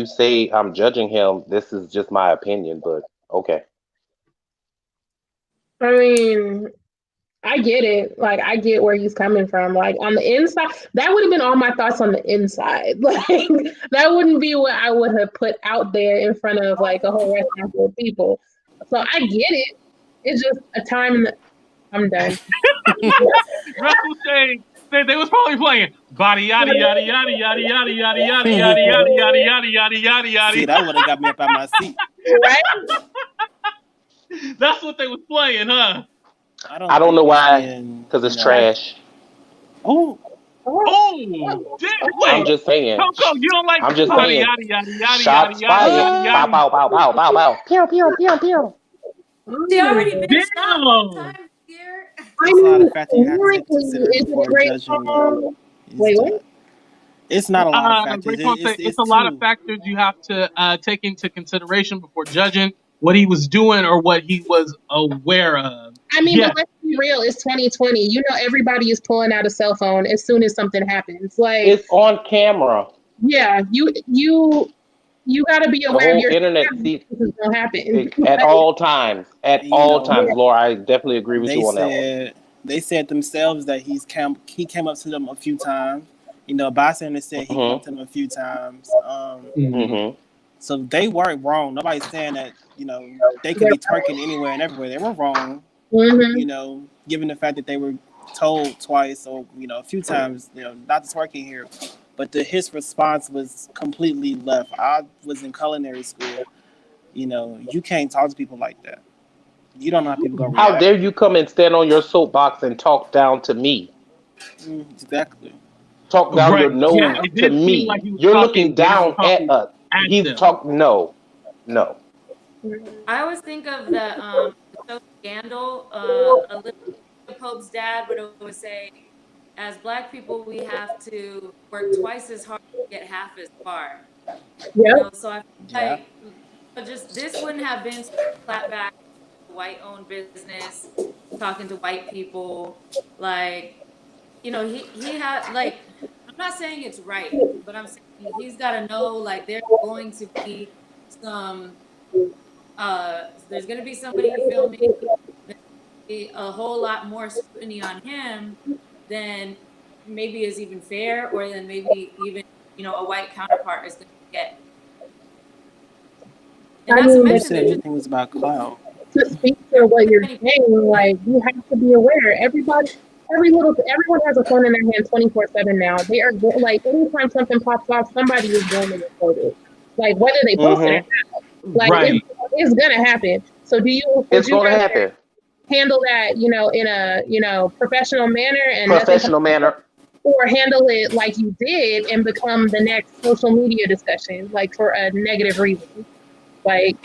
say I'm judging him, this is just my opinion, but okay. I mean, I get it. Like, I get where he's coming from. Like, on the inside, that would have been all my thoughts on the inside. Like, that wouldn't be what I would have put out there in front of, like, a whole restaurant full of people. So I get it. It's just a time that I'm done. Russell saying they was probably playing body yada yada yada yada yada yada yada yada yada yada yada yada yada. See, that would have got me up out my seat. Right? That's what they was playing, huh? I don't know why, because it's trash. Oh, damn! Wait, I'm just saying. Coco, you don't like I'm just yada saying. yada yada yada Shots yada fired. yada yada. Bow, bow, bow, bow, bow, bow. Pew, pew, pew, pew. She already been Damn. stopped time here. I it's a lot mean, of factors you have to lyrically, consider is it a before great judging. song? Wait, what? It's not a lot of factors. It's a lot of factors you have to take into consideration before judging what he was doing or what he was aware of. I mean, but let's be real. It's 2020. You know, everybody is pulling out a cell phone as soon as something happens. Like, it's on camera. Yeah, you got to be The aware of whole your internet this is gonna happen at all times. At all times, Laura, I definitely agree with you on that one. They said themselves that he came up to them a few times. You know, bystander said he came up to them a few times. So they weren't wrong. Nobody's saying that, you know, they could be twerking anywhere and everywhere. They were wrong. You know, given the fact that they were told twice or, you know, a few times, you know, not to twerking here. But his response was completely left. I was in culinary school. You know, you can't talk to people like that. You don't know how people go. How dare you come and stand on your soapbox and talk down to me? Exactly. Talk down your nose to me. Like you're looking down at us. He's talking. No. I always think of the scandal. A little Pope's dad would always say, as Black people, we have to work twice as hard to get half as far. Yeah. You know, so I feel like just this wouldn't have been clapback, white-owned business, talking to white people. Like, you know, he had, like, I'm not saying it's right, but I'm saying he's got to know, like, there's going to be some, there's going to be somebody filming, there's going to be a whole lot more scrutiny on him than maybe is even fair, or than maybe even, you know, a white counterpart is going to get. And I mean, they said everything was about clout. To speak to what you're saying, like, you have to be aware. Everyone has a phone in their hand 24/7 now. They are like, anytime something pops off, somebody is going to report it. Like, whether they post it or not, like it's gonna happen. So it's gonna happen. Handle that, you know, in a, you know, professional manner or handle it like you did and become the next social media discussion, like for a negative reason. Like,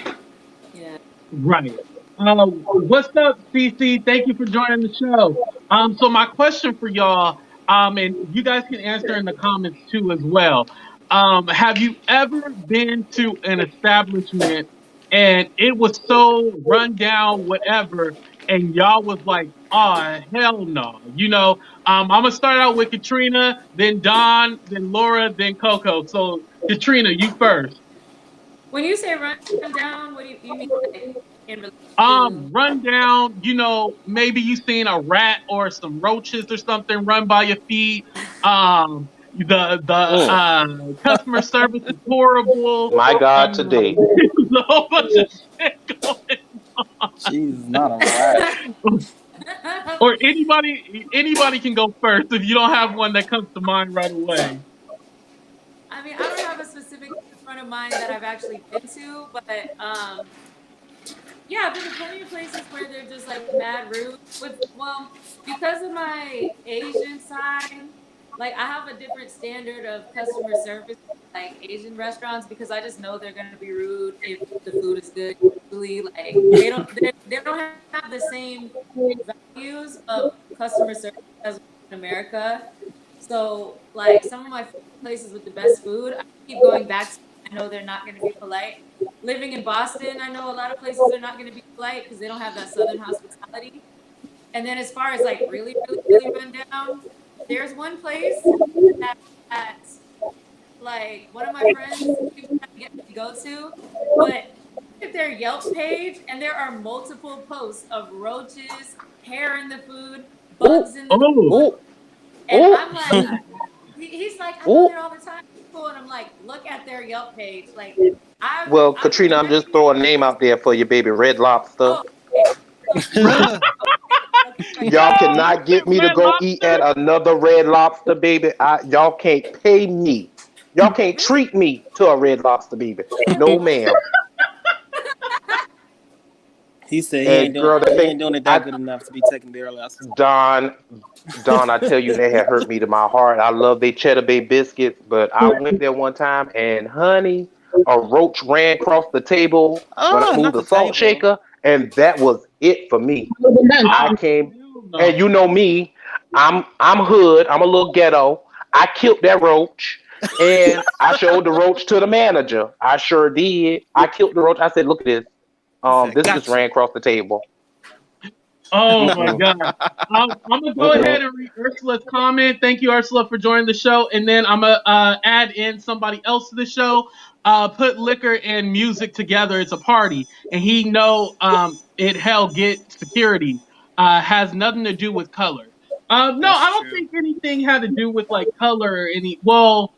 yeah, right. What's up, CC? Thank you for joining the show. So my question for y'all, and you guys can answer in the comments too as well. Have you ever been to an establishment and it was so run down, whatever, and y'all was like, oh, hell no. You know, I'm going to start out with Katrina, then Don, then Laura, then Coco. So, Katrina, you first. When you say run down, what do you mean? Like, in relation to... Run down, you know, maybe you seen a rat or some roaches or something run by your feet. The customer service is horrible. My God, today. There's a whole bunch of shit going on. Jeez, not a rat. Or anybody can go first if you don't have one that comes to mind right away. I mean, I don't have a specific in front of mine that I've actually been to, but yeah, I've been to plenty of places where they're just like mad rude. Because of my Asian side, like I have a different standard of customer service like Asian restaurants because I just know they're gonna be rude if the food is good. Usually, like they don't have the same values of customer service as in America. So like some of my places with the best food, I keep going back to. I know they're not gonna be polite. Living in Boston, I know a lot of places are not gonna be polite because they don't have that Southern hospitality. And then as far as like really, really, really run down, there's one place that like one of my friends keeps trying to get me to go to, but look at their Yelp page and there are multiple posts of roaches, hair in the food, bugs in the food. And I'm like, he's like, I go there all the time. And I'm like, look at their Yelp page. Like, Katrina, I'm just throwing a name out there for you, baby. Red Lobster. Okay. Y'all cannot get me to go eat at another Red Lobster, baby. Y'all can't pay me. Y'all can't treat me to a Red Lobster, baby. No, ma'am. He said he ain't doing it that good enough to be taking their lessons. Don, I tell you, they had hurt me to my heart. I love their Cheddar Bay biscuits, but I went there one time and, honey, a roach ran across the table when I moved the salt shaker, and that was it for me. I came, and you know me, I'm hood. I'm a little ghetto. I killed that roach, and I showed the roach to the manager. I sure did. I killed the roach. I said, "Look at this. This just ran across the table." Oh my God. I'm gonna go ahead and read Ursula's comment. Thank you, Ursula, for joining the show. And then I'm gonna add in somebody else to the show. Put liquor and music together. It's a party, and he know it hell get security. Has nothing to do with color. No, I don't think anything had to do with like color or any. Well,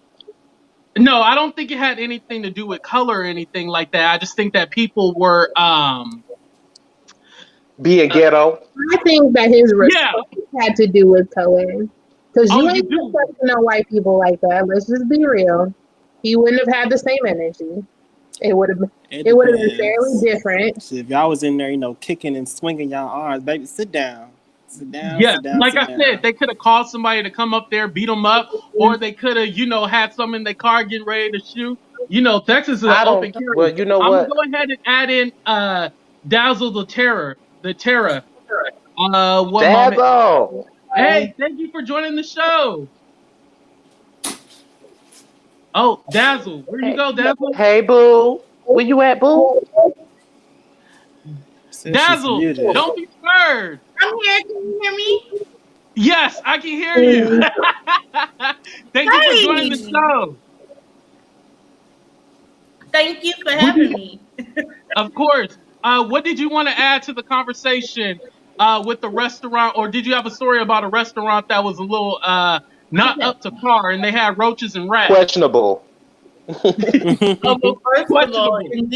no, I don't think it had anything to do with color or anything like that. I just think that people were being ghetto. I think that his response had to do with color. Because you ain't supposed to know white people like that. Let's just be real. He wouldn't have had the same energy. It would have been fairly different. So if y'all was in there, kicking and swinging y'all arms, baby, sit down. Sit down. Yeah, sit down, like sit I down. said, they could have called somebody to come up there, beat them up, or they could have, had some in their car getting ready to shoot. Texas is an open carry. Well, you know I'm what? gonna go ahead and add in Dazzle the Terror. One Dazzle. moment. Hey, thank you for joining the show. Oh, Dazzle, where you go, Dazzle? Hey, boo. Where you at, boo? Dazzle, don't be scared. I'm here. Can you hear me? Yes, I can hear you. Thank you for joining the show. Thank you for having me. Of course. What did you want to add to the conversation with the restaurant, or did you have a story about a restaurant that was a little not up to par and they had roaches and rats? Questionable. First of all, in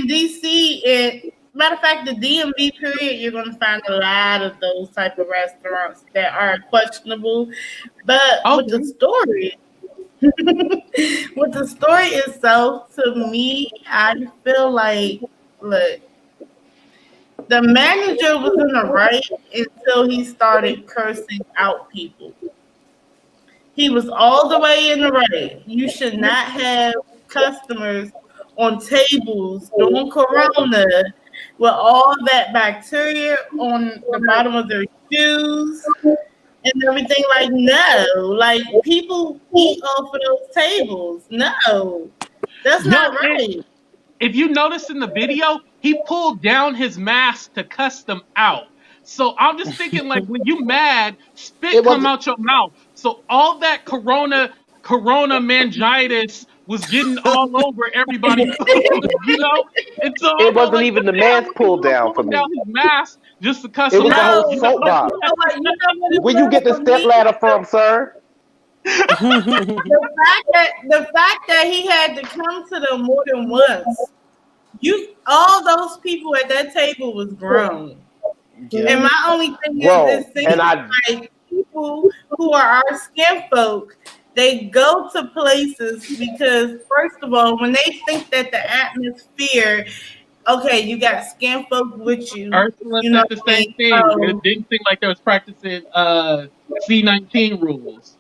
DC, matter of fact, the DMV period, you're going to find a lot of those type of restaurants that are questionable. But with the story, with the story itself, to me, I feel like, look, the manager was in the right until he started cursing out people. He was all the way in the right. You should not have customers on tables doing Corona with all that bacteria on the bottom of their shoes and everything. Like, no. Like, people eat off of those tables. No. That's not right. If you notice in the video, he pulled down his mask to cuss them out. So I'm just thinking, like, when you mad, spit come out your mouth. So all that corona meningitis was getting all over everybody. And so it wasn't even the mask pulled down for me. Down his mask just to cuss it him was out. The whole soapbox. Where you get the stepladder from, sir? The fact that he had to come to them more than once. All those people at that table was grown. Yeah. And my only thing is, it seems like people who are our skin folk They go to places because, first of all, when they think that the atmosphere, okay, you got skin folk with you, Ursula you know said what the I same mean? thing. It didn't seem like they was practicing C-19 rules.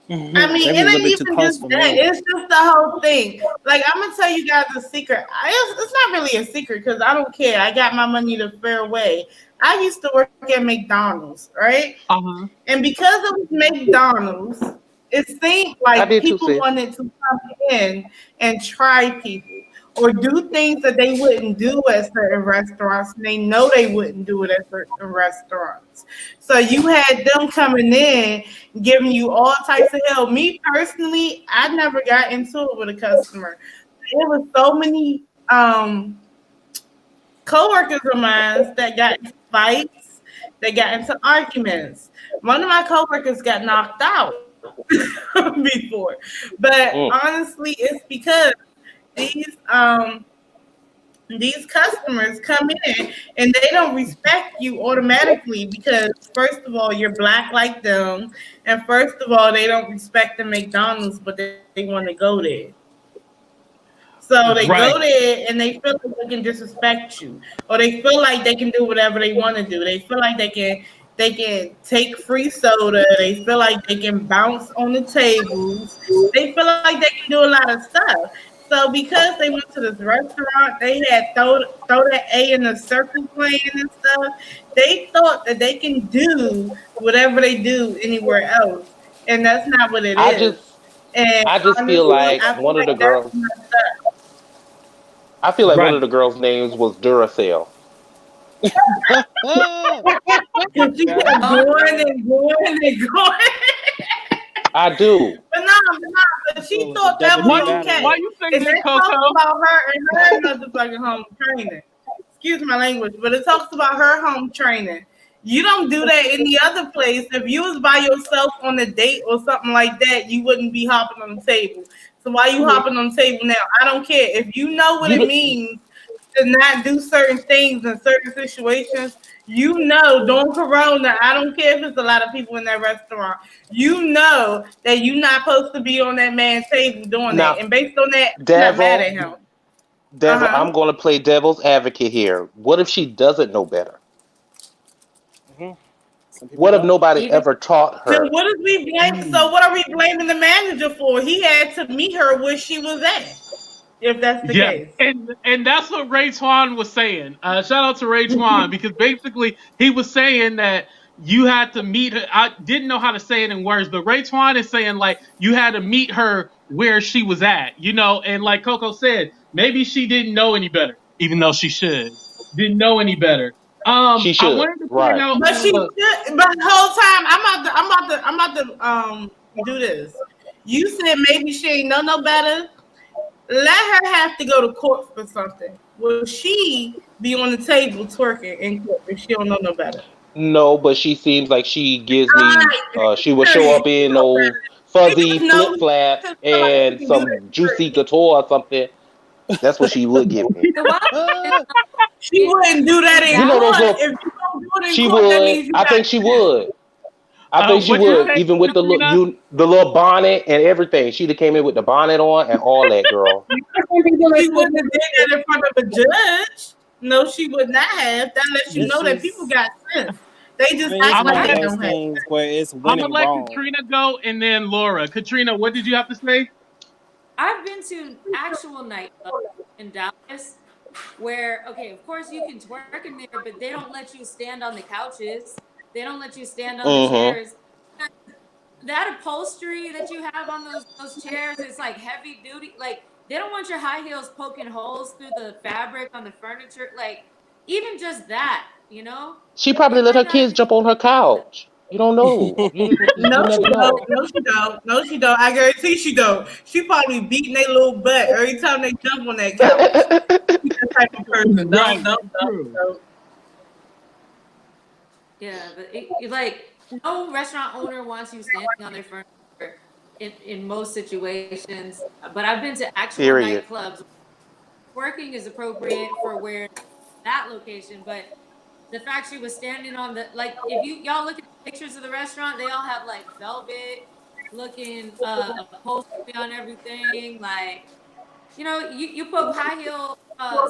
I mean, They it were a little ain't bit too even close just for that. me. It's just the whole thing. Like, I'm gonna tell you guys a secret. It's not really a secret because I don't care. I got my money the fair way. I used to work at McDonald's, right? Uh-huh. And because it was McDonald's, it seemed I like did too, people sis. wanted to come in and try people or do things that they wouldn't do at certain restaurants. And they know they wouldn't do it at certain restaurants. So you had them coming in, giving you all types of hell. Me personally, I never got into it with a customer. There was so many coworkers of mine that got into fights, they got into arguments. One of my coworkers got knocked out before, but Mm. honestly, it's because these these customers come in and they don't respect you automatically because first of all you're black like them, and first of all they don't respect the McDonald's, but they want to go there. So they go Right. there and they feel like they can disrespect you, or they feel like they can do whatever they want to do. They feel like they can take free soda. They feel like they can bounce on the tables. They feel like they can do a lot of stuff. So because they went to this restaurant, they had throw that A in the circle playing and stuff. They thought that they can do whatever they do anywhere else, and that's not what it I is. just And I just feel honestly, like I feel one of like the that's girls messed up. I feel like one Right. of the girls' names was Duracell. Because she God kept Oh, going damn. and going and going. I do. But she What was the thought that double Why D was you battery? why okay. you say And that, that talks Coco? about her and her motherfucking home training. Excuse my language, but it talks about her home training. You don't do that any other place. If you was by yourself on a date or something like that, you wouldn't be hopping on the table. So why you hopping on the table now? I don't care. If you know what You it do, means to not do certain things in certain situations, you know, during Corona, I don't care if it's a lot of people in that restaurant. You know that you're not supposed to be on that man's table doing that. now, And based on that, I'm not mad at Devil, him. Uh Devil. huh. I'm going to play devil's advocate here. What if she doesn't know better? Hmm. Some people What if don't. nobody even ever taught Then her? what is we blaming? So what are we blaming the manager for? He had to meet her where she was at. If that's the Yeah, case. and that's what Ray Twan was saying. Shout out to Ray Twan because basically he was saying that you had to meet her. I didn't know how to say it in words, but Ray Twan is saying like you had to meet her where she was at, and like Coco said, maybe she didn't know any better, even though she should. Didn't know any better. She I should. wanted to point Right. out. But she should. But the whole time, I'm about to do this. You said maybe she ain't know no better. Let her have to go to court for something. Will she be on the table twerking in court if she don't know no better? No, but she seems like she gives All me. right, She will show period. up She in know those better. She fuzzy just know flip flops because feel like she and can do that some in juicy person. couture or something. That's what she would give me. the wild thing is She wouldn't do that in in You know those court. Dallas. little. If you don't do it in She court, that would. means you I got think she sense. would. I think she What you would, say, No, even with the look, Katrina? the little bonnet and everything. She'd have came in with the bonnet on and all that, girl. Some people She like to wouldn't have did that in front of a judge. No, she would not have. That lets you It's know that people just, got sense. They I just mean, it's act I'm one like gonna of they let those don't have. things where it's I'm when gonna and let wrong. Katrina go and then Laura. Katrina, what did you have to say? I've been to actual nightclubs in Dallas where, okay, of course you can twerk in there, but they don't let you stand on the couches. They don't let you stand on the Mm-hmm. chairs. That upholstery that you have on those chairs is like heavy duty. Like they don't want your high heels poking holes through the fabric on the furniture. Like even just that, She probably it let might her not kids even. jump on her couch. You don't know. You No, she never don't. know. No, she don't. No, she don't. I guarantee she don't. She probably beating their little butt every time they jump on that couch. She's that type of person. No, Right, no, no, true. no. Yeah, but like no restaurant owner wants you standing on their furniture in most situations. But I've been to actual Period. nightclubs. Working is appropriate for where that location, but the fact she was standing on the like, if y'all look at the pictures of the restaurant, they all have like velvet looking upholstery on everything. Like, you put high heel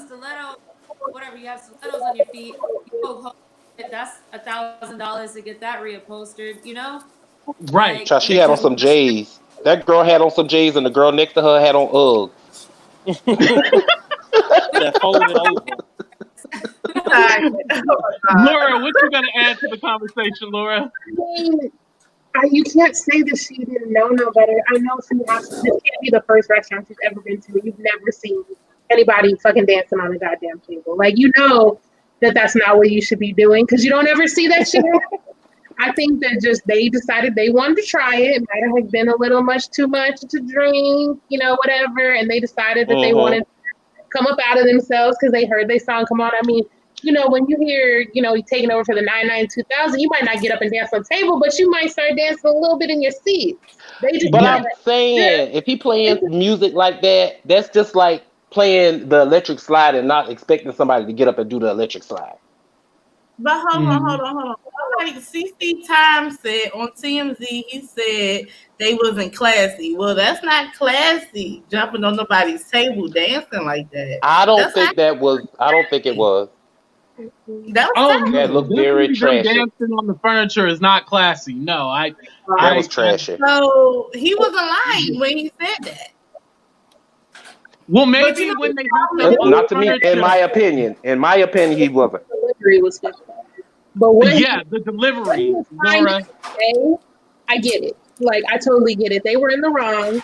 stiletto, whatever, you have stilettos on your feet, you poke holes in it, that's $1,000 to get that reupholstered, Right. like Child, she had on some J's. That girl had on some J's, and the girl next to her had on Uggs. That folded over. Laura, what you gonna add to the conversation, Laura? You can't say that she didn't know no better. I know she has. This can't be the first restaurant she's ever been to. You've never seen anybody fucking dancing on a goddamn table. Like, that's not what you should be doing because you don't ever see that shit. I think that just they decided they wanted to try it. It might have been a little much too much to drink, whatever. And they decided that they wanted to come up out of themselves because they heard their song come on. I mean, when you hear, taking over for the 99 2000, you might not get up and dance on the table, but you might start dancing a little bit in your seat. But I'm saying, if he playing music like that, that's just like playing the electric slide and not expecting somebody to get up and do the electric slide. But hold on. Like CC Time said on TMZ, he said they wasn't classy. Well, that's not classy, jumping on nobody's table dancing like that. I don't think it was. That looked very trashy. Dancing on the furniture is not classy. No, that was trashy. So he wasn't lying when he said that. Well, maybe when they not to me, in my opinion, he wasn't. Delivery was but the delivery, Laura. I get it. Like, I totally get it. They were in the wrong.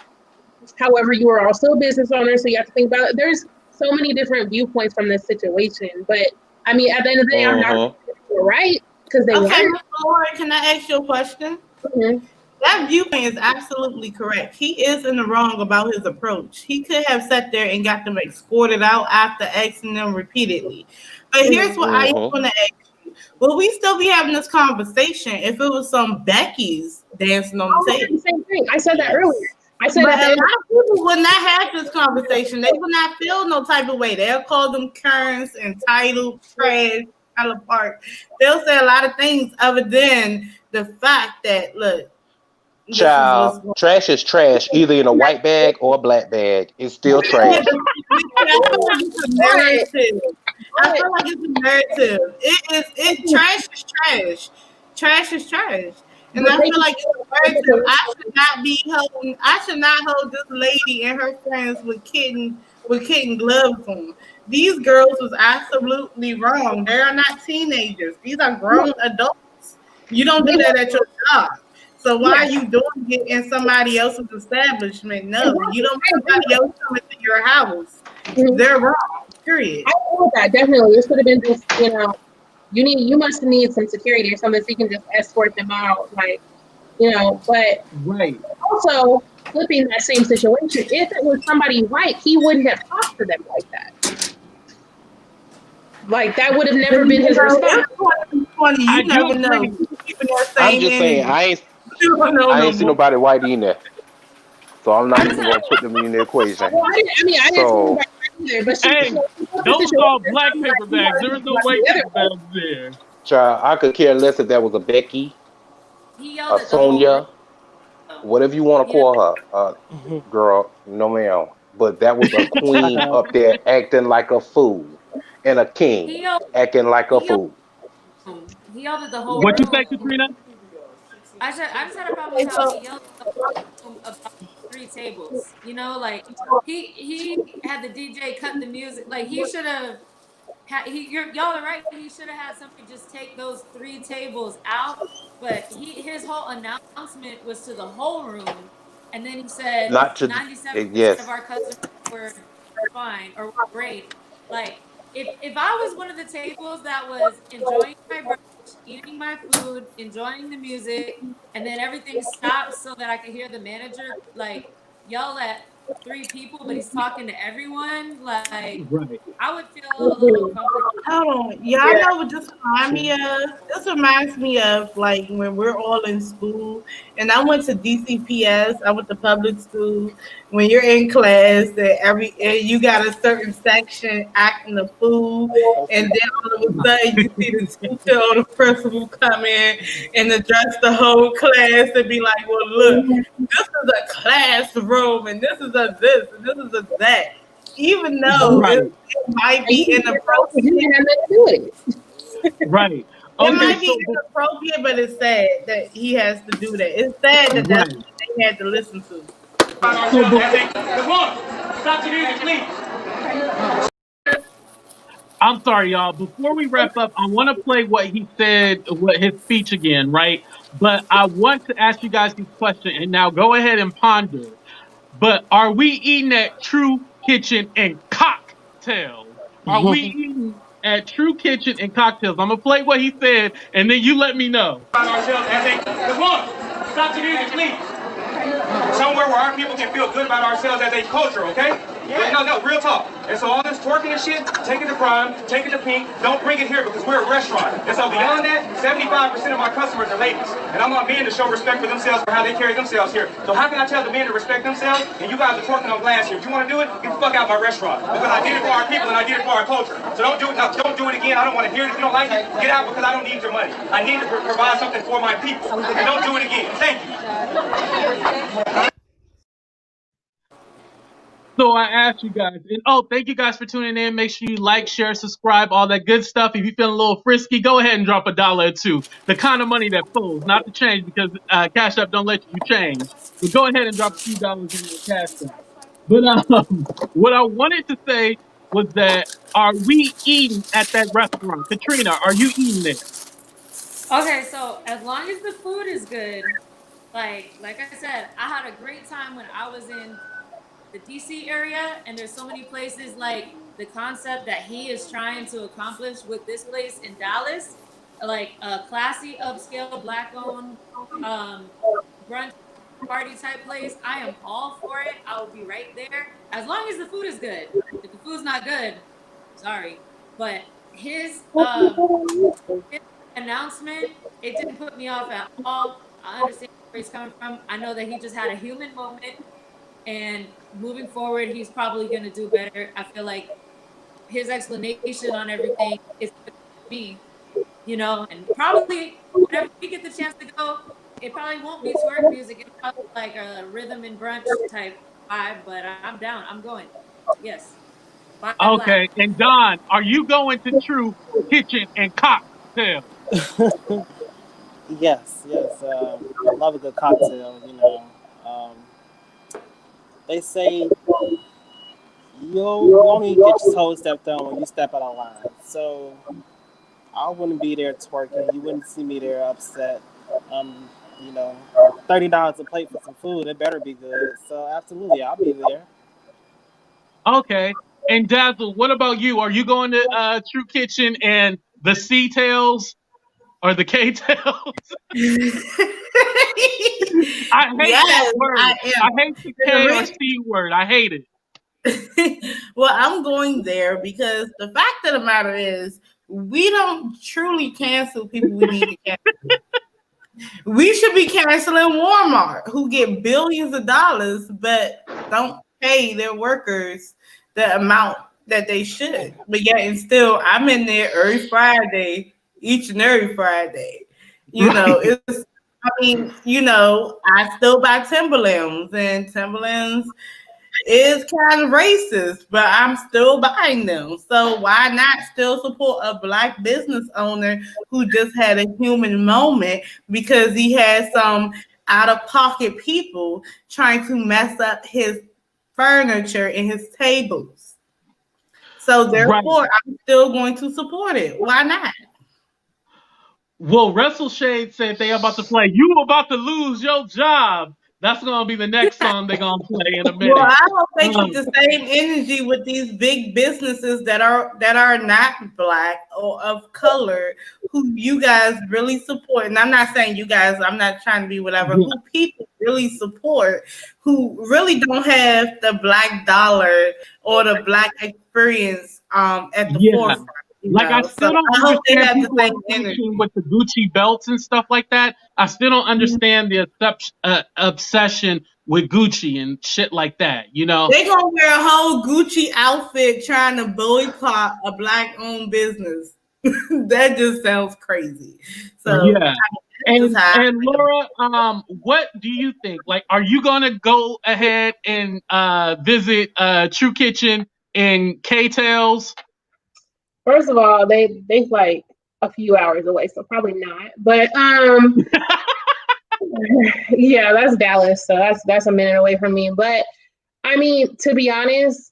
However, you are also a business owner, so you have to think about it. There's so many different viewpoints from this situation, but I mean, at the end of the day, I'm not right because they weren't. Laura, can I ask you a question? Mm-hmm. That viewpoint is absolutely correct. He is in the wrong about his approach. He could have sat there and got them escorted out after asking them repeatedly. But here's what I want to ask you. Will we still be having this conversation if it was some Becky's dancing on the table? Same thing. I said that earlier. I said that a lot of people would not have this conversation. They would not feel no type of way. They'll call them currents, entitled, trash, fell apart. They'll say a lot of things other than the fact that, look, child, trash is trash, either in a white bag or a black bag. It's still trash. I feel like it's a narrative. Trash is trash. Trash is trash. And I feel like it's a narrative. I should not hold this lady and her friends with kitten gloves on. These girls was absolutely wrong. They are not teenagers. These are grown adults. You don't do that at your job. So why are you doing it in somebody else's establishment? No, you don't want somebody else coming to your house. They're wrong. Period. I know that definitely. This would have been just, you must need some security or something so you can just escort them out, but also flipping that same situation, if it was somebody white, he wouldn't have talked to them like that. Like, that would have never been his response. You never know. I'm just saying, I ain't see nobody white in there. So I'm not even going to put them in the equation. Well, I didn't see nobody either. But those are all black paper bags. There was no white paper bags there. Child, I could care less if that was a Becky, a Sonia, whatever you want to call her. Girl, no ma'am. But that was a queen up there acting like a fool. And a king acting like a fool. He yelled at the whole What you say, Katrina? I just had a problem with how he yelled at the whole about 3 tables. He had the DJ cut the music. Like, he should have y'all are right. He should have had somebody just take those 3 tables out. But his whole announcement was to the whole room, and then he said 97% of our customers were fine or were great. Like, if I was one of the tables that was enjoying my brunch, eating my food, enjoying the music, and then everything stopped so that I could hear the manager yell at 3 people, but he's talking to everyone, like Right. I would feel a little uncomfortable. Hold on. Y'all know what this reminds me of? This reminds me of like when we're all in school and I went to DCPS, I went to public school. When you're in class and you got a certain section acting the fool, and then all of a sudden you see the teacher or the principal come in and address the whole class and be like, well look, this is a classroom and this is a this and this is a that. Even though it might be inappropriate. Right. It might be inappropriate, but it's sad that he has to do that. It's sad that that's what they had to listen to. Come on, stop the music, please. I'm sorry, y'all. Before we wrap up, I want to play what he said, what his speech again, right? But I want to ask you guys this question, and now go ahead and ponder. But are we eating at True Kitchen and Cocktails? Are we eating at True Kitchen and Cocktails? I'm gonna play what he said, and then you let me know. Ourselves as come on, stop the music, please. Somewhere where our people can feel good about ourselves as a culture, okay? Yeah. No, real talk. And so all this twerking and shit, take it to Prime, take it to Pink, don't bring it here because we're a restaurant. And so beyond that, 75% of my customers are ladies. And I want men to show respect for themselves for how they carry themselves here. So how can I tell the men to respect themselves and you guys are twerking on glass here? If you want to do it, get the fuck out of my restaurant. Because I did it for our people and I did it for our culture. So don't do it now. Don't do it again. I don't want to hear it. If you don't like it, get out because I don't need your money. I need to provide something for my people. And don't do it again. Thank you. So I asked you guys, and thank you guys for tuning in. Make sure you like, share, subscribe, all that good stuff. If you're feeling a little frisky, go ahead and drop $1 or $2. The kind of money that flows, not the change, because Cash App don't let you change. But go ahead and drop a few dollars in your Cash App. But what I wanted to say was that are we eating at that restaurant? Katrina, are you eating there? Okay, so as long as the food is good, like I said, I had a great time when I was in the DC area, and there's so many places like the concept that he is trying to accomplish with this place in Dallas, like a classy, upscale, black-owned brunch party type place. I am all for it. I will be right there as long as the food is good. If the food's not good, sorry, but his announcement, it didn't put me off at all. I understand where he's coming from. I know that he just had a human moment. And moving forward, he's probably going to do better. I feel like his explanation on everything is me, and probably whenever we get the chance to go, it probably won't be twerk music. It's probably like a rhythm and brunch type vibe, but I'm down. I'm going. Yes. Bye, okay. Black. And Don, are you going to True Kitchen and Cocktails? Yes. I love a good cocktail, They say you only get your toes stepped on when you step out of line. So I wouldn't be there twerking. You wouldn't see me there upset. $30 a plate for some food. It better be good. So absolutely, I'll be there. Okay. And Dazzle, what about you? Are you going to True Kitchen and the C-Tails or the K-Tails? I hate that word. I hate the K or C word. I hate it. Well, I'm going there because the fact of the matter is we don't truly cancel people we need to cancel. We should be canceling Walmart, who get billions of dollars but don't pay their workers the amount that they should. But yet and still, I'm in there every Friday, each and every Friday. I still buy Timberlands, and Timberlands is kind of racist, but I'm still buying them. So why not still support a Black business owner who just had a human moment because he had some out-of-pocket people trying to mess up his furniture and his tables. So therefore, I'm still going to support it. Why not? Well, Wrestle Shade said they about to play "You About to Lose Your Job." That's gonna be the next song they're gonna play in a minute. Well, I don't think it's the same energy with these big businesses that are not Black or of color who you guys really support, and I'm not saying you guys, I'm not trying to be whatever, who people really support, who really don't have the black dollar or the black experience at the forefront. Like, I still don't understand people the same obsession with the Gucci belts and stuff like that. I still don't understand the obsession with Gucci and shit like that, you know? They gonna wear a whole Gucci outfit trying to boycott a black-owned business. That just sounds crazy. So yeah. And Laura, what do you think? Like, are you gonna go ahead and visit True Kitchen and Kocktails? First of all, they like a few hours away, so probably not. But yeah, that's Dallas, so that's a minute away from me. But I mean, to be honest,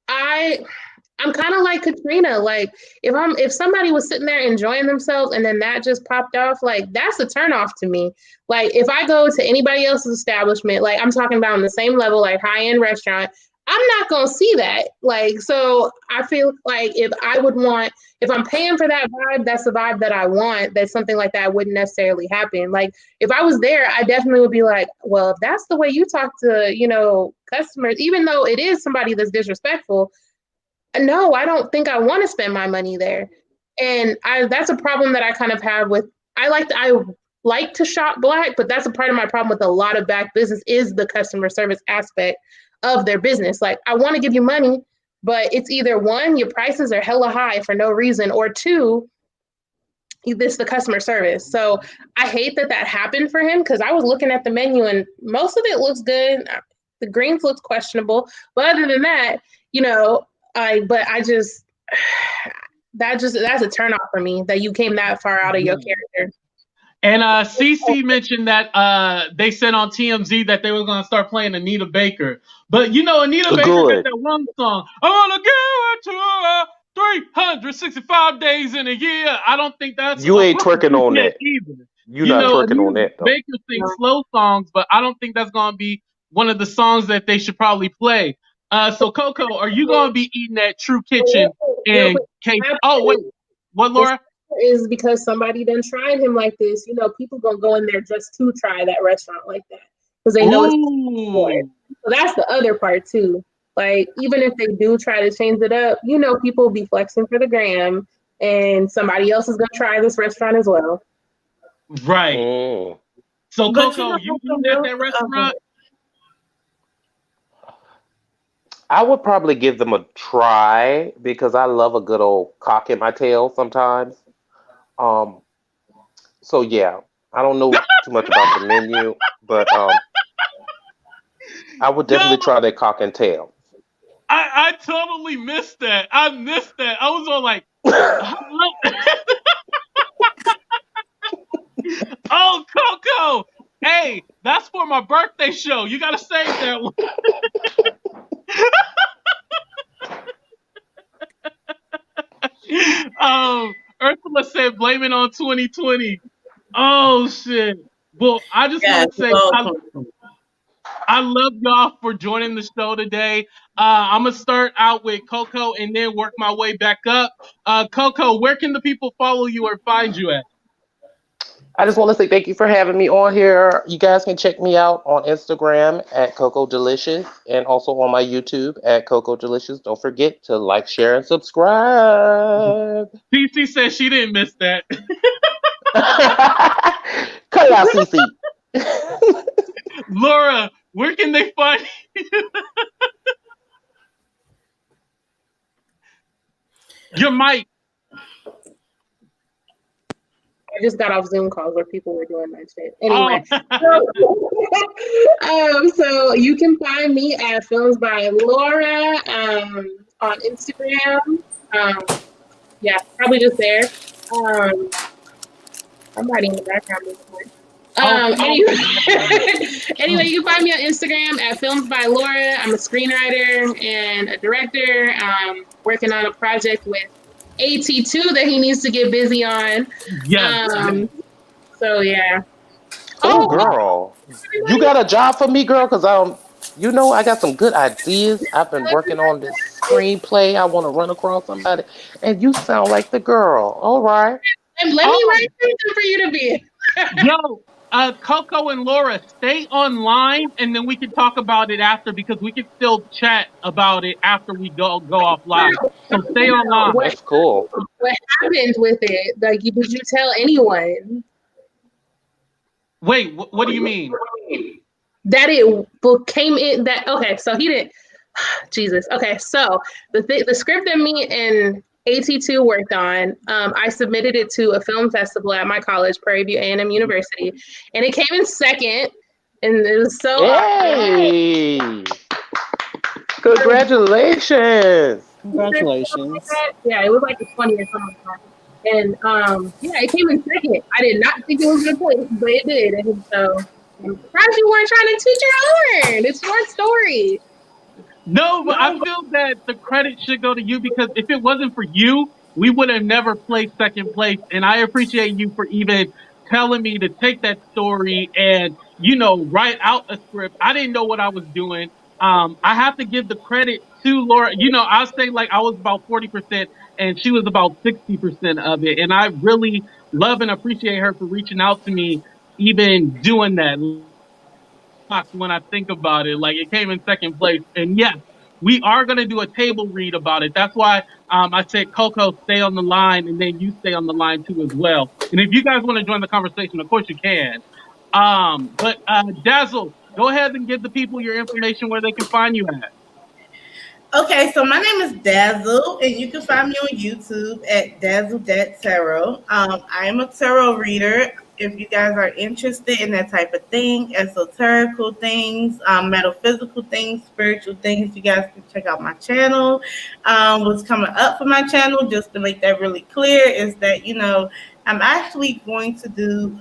I'm kind of like Katrina. Like, if somebody was sitting there enjoying themselves and then that just popped off, like, that's a turnoff to me. Like, if I go to anybody else's establishment, like I'm talking about on the same level, like high-end restaurant, I'm not gonna see that. Like, so I feel like if I'm paying for that vibe, that's the vibe that I want. That something like that wouldn't necessarily happen. Like, if I was there, I definitely would be like, well, if that's the way you talk to, customers, even though it is somebody that's disrespectful, no, I don't think I want to spend my money there. And that's a problem that I kind of have with, I like to shop black, but that's a part of my problem with a lot of black business is the customer service aspect of their business. Like, I want to give you money, but it's either one, your prices are hella high for no reason, or two, it's the customer service. So I hate that happened for him, because I was looking at the menu and most of it looks good. The greens looks questionable, but other than that, that's a turnoff for me that you came that far out of your character. And CC mentioned that they said on TMZ that they were going to start playing Anita Baker. But, Anita Baker got that one song, I want to give it to her 365 days in a year. I don't think that's... You ain't twerking on that. Either. You're not twerking on that, though. Baker sings slow songs, but I don't think that's going to be one of the songs that they should probably play. So, Coco, are you going to be eating at True Kitchen and Kate? Oh, wait. What, Laura? Is because somebody done tried him like this. People gonna go in there just to try that restaurant like that because they know it's for it. So that's the other part too. Like, even if they do try to change it up, people be flexing for the gram, and somebody else is gonna try this restaurant as well. Right. So, Coco, you eating at that restaurant? I would probably give them a try because I love a good old cock in my tail sometimes. So yeah, I don't know too much about the menu, but I would definitely try their cock and tail. I totally missed that. I missed that. I was all like, oh, Coco, hey, that's for my birthday show. You gotta save that one. Ursula said, blame it on 2020. Oh, shit. Well, I just want to say, I love y'all for joining the show today. I'm going to start out with Coco and then work my way back up. Coco, where can the people follow you or find you at? I just want to say thank you for having me on here. You guys can check me out on Instagram at Coco Delicious and also on my YouTube at Coco Delicious. Don't forget to like, share, and subscribe. CC says she didn't miss that. Cut it out, CC. Laura, where can they find you? Your mic. I just got off Zoom calls where people were doing that shit. Anyway, so you can find me at Films by Laura on Instagram. Yeah, probably just there. I'm writing in the background. Anyway, you can find me on Instagram at Films by Laura. I'm a screenwriter and a director. Working on a project with AT2 that he needs to get busy on. Yeah. So yeah. Oh, girl, you got a job for me, girl? Because I got some good ideas. I've been working on this screenplay. I want to run across somebody, and you sound like the girl. All right. And let me write something for you to be. Yo, Coco and Laura, stay online, and then we can talk about it after because we can still chat about it after we go off live. So stay online. That's cool. What happened with it? Like, did you tell anyone Wait, what do you mean? that it came in? That okay? So he didn't. Jesus. Okay, so the script that me and AT2 worked on, I submitted it to a film festival at my college, Prairie View A&M University, and it came in second, and it was so Hey! Congratulations! Congratulations. Yeah, it was like a 20 or something like that. And yeah, it came in second. I did not think it was gonna play, but it did. And so I'm surprised you weren't trying to teach your own. It's your story. No, but I feel that the credit should go to you because if it wasn't for you, we would have never placed second place. And I appreciate you for even telling me to take that story and, write out a script. I didn't know what I was doing. I have to give the credit to Laura. I'll say like I was about 40% and she was about 60% of it. And I really love and appreciate her for reaching out to me, even doing that. When I think about it, like it came in second place, and yes, we are gonna do a table read about it. That's why I said Coco stay on the line, and then you stay on the line too as well. And if you guys want to join the conversation, of course you can. But Dazzle, go ahead and give the people your information where they can find you at. Okay, so my name is Dazzle, and you can find me on YouTube at Dazzle.Tarot. I am a tarot reader. If you guys are interested in that type of thing, esoterical things, metaphysical things, spiritual things, you guys can check out my channel. What's coming up for my channel, just to make that really clear, is that, I'm actually going to do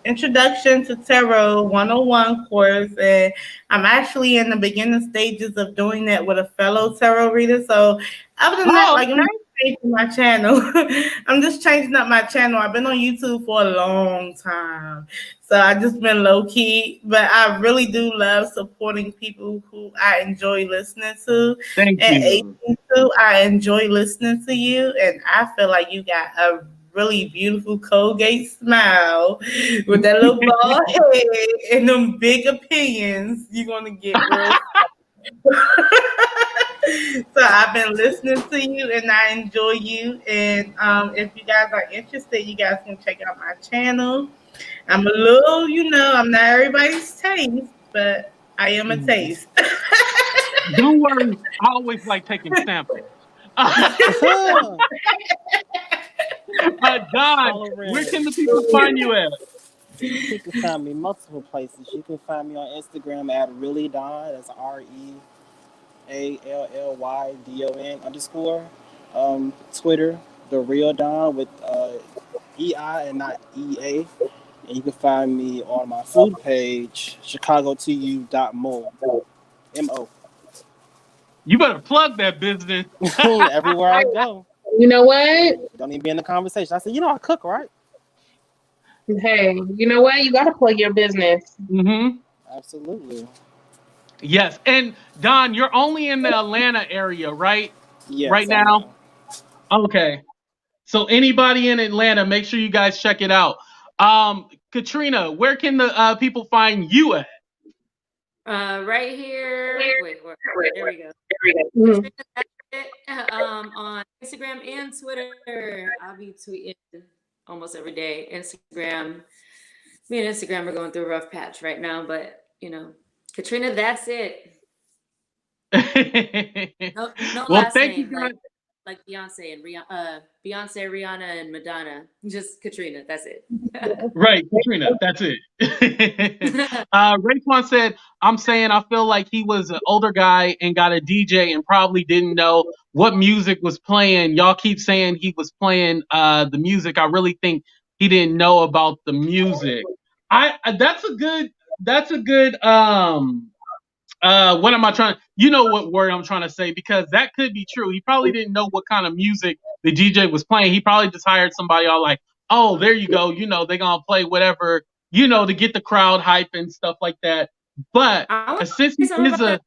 Introduction to Tarot 101 course, and I'm actually in the beginning stages of doing that with a fellow tarot reader. So other than that, like, I'm not changing my channel. I'm just changing up my channel. I've been on YouTube for a long time, so I just been low key, but I really do love supporting people who I enjoy listening to. Thank you. I enjoy listening to you, and I feel like you got a really beautiful Colgate smile with that little bald head and them big opinions. You're gonna get real. So I've been listening to you and I enjoy you. And if you guys are interested, you guys can check out my channel. I'm a little, I'm not everybody's taste, but I am a taste. Don't worry, I always like taking samples. Don, where can the people find you at? You can find me multiple places. You can find me on Instagram at ReallyDon. That's ReallyDon_. Twitter, The Real Don with EI and not EA. And you can find me on my food page, chicagotu.mo. M-O. You better plug that business. Everywhere I go. You know what? Don't even be in the conversation. I said, I cook, right? Hey, you know what? You got to plug your business. Mm-hmm. Absolutely. Yes. And Don, you're only in the Atlanta area, right? Yes. Right now? Okay. So anybody in Atlanta, make sure you guys check it out. Katrina, where can the people find you at? Right here. Wait, there we go. Mm-hmm. On Instagram and Twitter. I'll be tweeting almost every day. Instagram. Me and Instagram are going through a rough patch right now, but Katrina, that's it. No Well, last thank name, you guys. like Beyonce and Rihanna, and Madonna. Just Katrina, that's it. Right, Katrina, that's it. Raekwon said, I'm saying I feel like he was an older guy and got a DJ and probably didn't know what music was playing. Y'all keep saying he was playing the music. I really think he didn't know about the music. That's a good what am I trying? You know what word I'm trying to say, because that could be true. He probably didn't know what kind of music the DJ was playing. He probably just hired somebody all like, oh, there you go. They're going to play whatever, to get the crowd hype and stuff like that. But since he is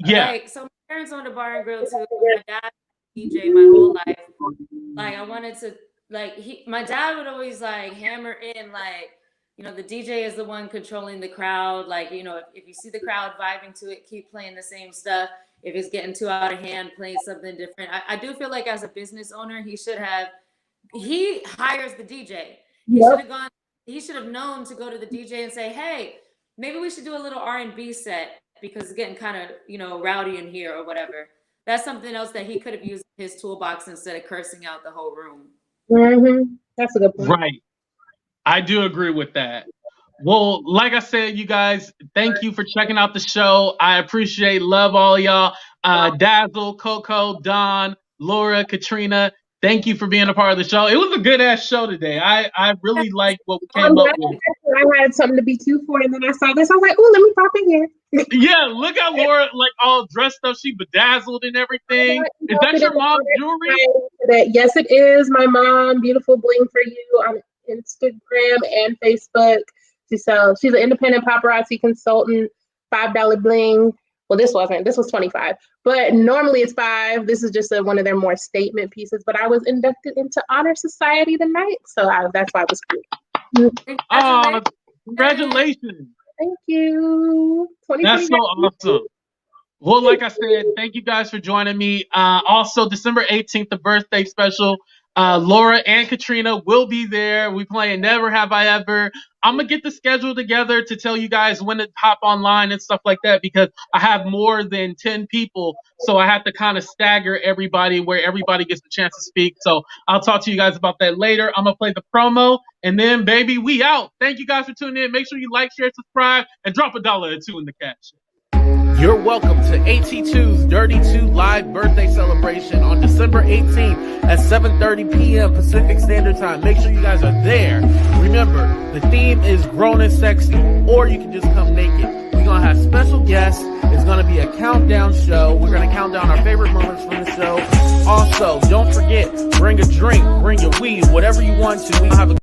Yeah. Like, so my parents owned a bar and grill too. My dad DJ my whole life. Like, I wanted to, like, my dad would always like hammer in, like, you know, the DJ is the one controlling the crowd. Like, you know, if you see the crowd vibing to it, keep playing the same stuff. If it's getting too out of hand, play something different. I do feel like as a business owner, he hires the DJ. He should have known to go to the DJ and say, hey, maybe we should do a little R&B set because it's getting kind of, you know, rowdy in here or whatever. That's something else that he could have used in his toolbox instead of cursing out the whole room. Mm-hmm. That's a good point. Right. I do agree with that. Well, like I said, you guys, thank you for checking out the show. I appreciate, love all y'all. Dazzle, Coco, Don, Laura, Katrina, thank you for being a part of the show. It was a good ass show today. I really liked what we came up with. I had something to be cute for, and then I saw this. I was like, "Oh, let me pop in here." Yeah, look how Laura like all dressed up. She bedazzled and everything. Is that your mom's jewelry? Yes, it is. My mom, beautiful bling for you on Instagram and Facebook. She's an independent paparazzi consultant. $5 bling. Well, this was $25, but normally it's $5. This is just one of their more statement pieces. But I was inducted into Honor Society tonight, so that's why it was cute. Oh, congratulations! Thank you. That's so awesome. Well, like I said, thank you guys for joining me. Also, December 18th, the birthday special. Laura and Katrina will be there. We playing Never Have I Ever. I'm going to get the schedule together to tell you guys when to hop online and stuff like that because I have more than 10 people. So I have to kind of stagger everybody where everybody gets a chance to speak. So I'll talk to you guys about that later. I'm going to play the promo and then, baby, we out. Thank you guys for tuning in. Make sure you like, share, subscribe, and drop $1 or $2 in the cash. You're welcome to AT2's Dirty 2 live birthday celebration on December 18th at 7:30 p.m. Pacific Standard Time. Make sure you guys are there. Remember, the theme is grown and sexy, or you can just come naked. We're going to have special guests. It's going to be a countdown show. We're going to count down our favorite moments from the show. Also, don't forget, bring a drink, bring your weed, whatever you want to. We have a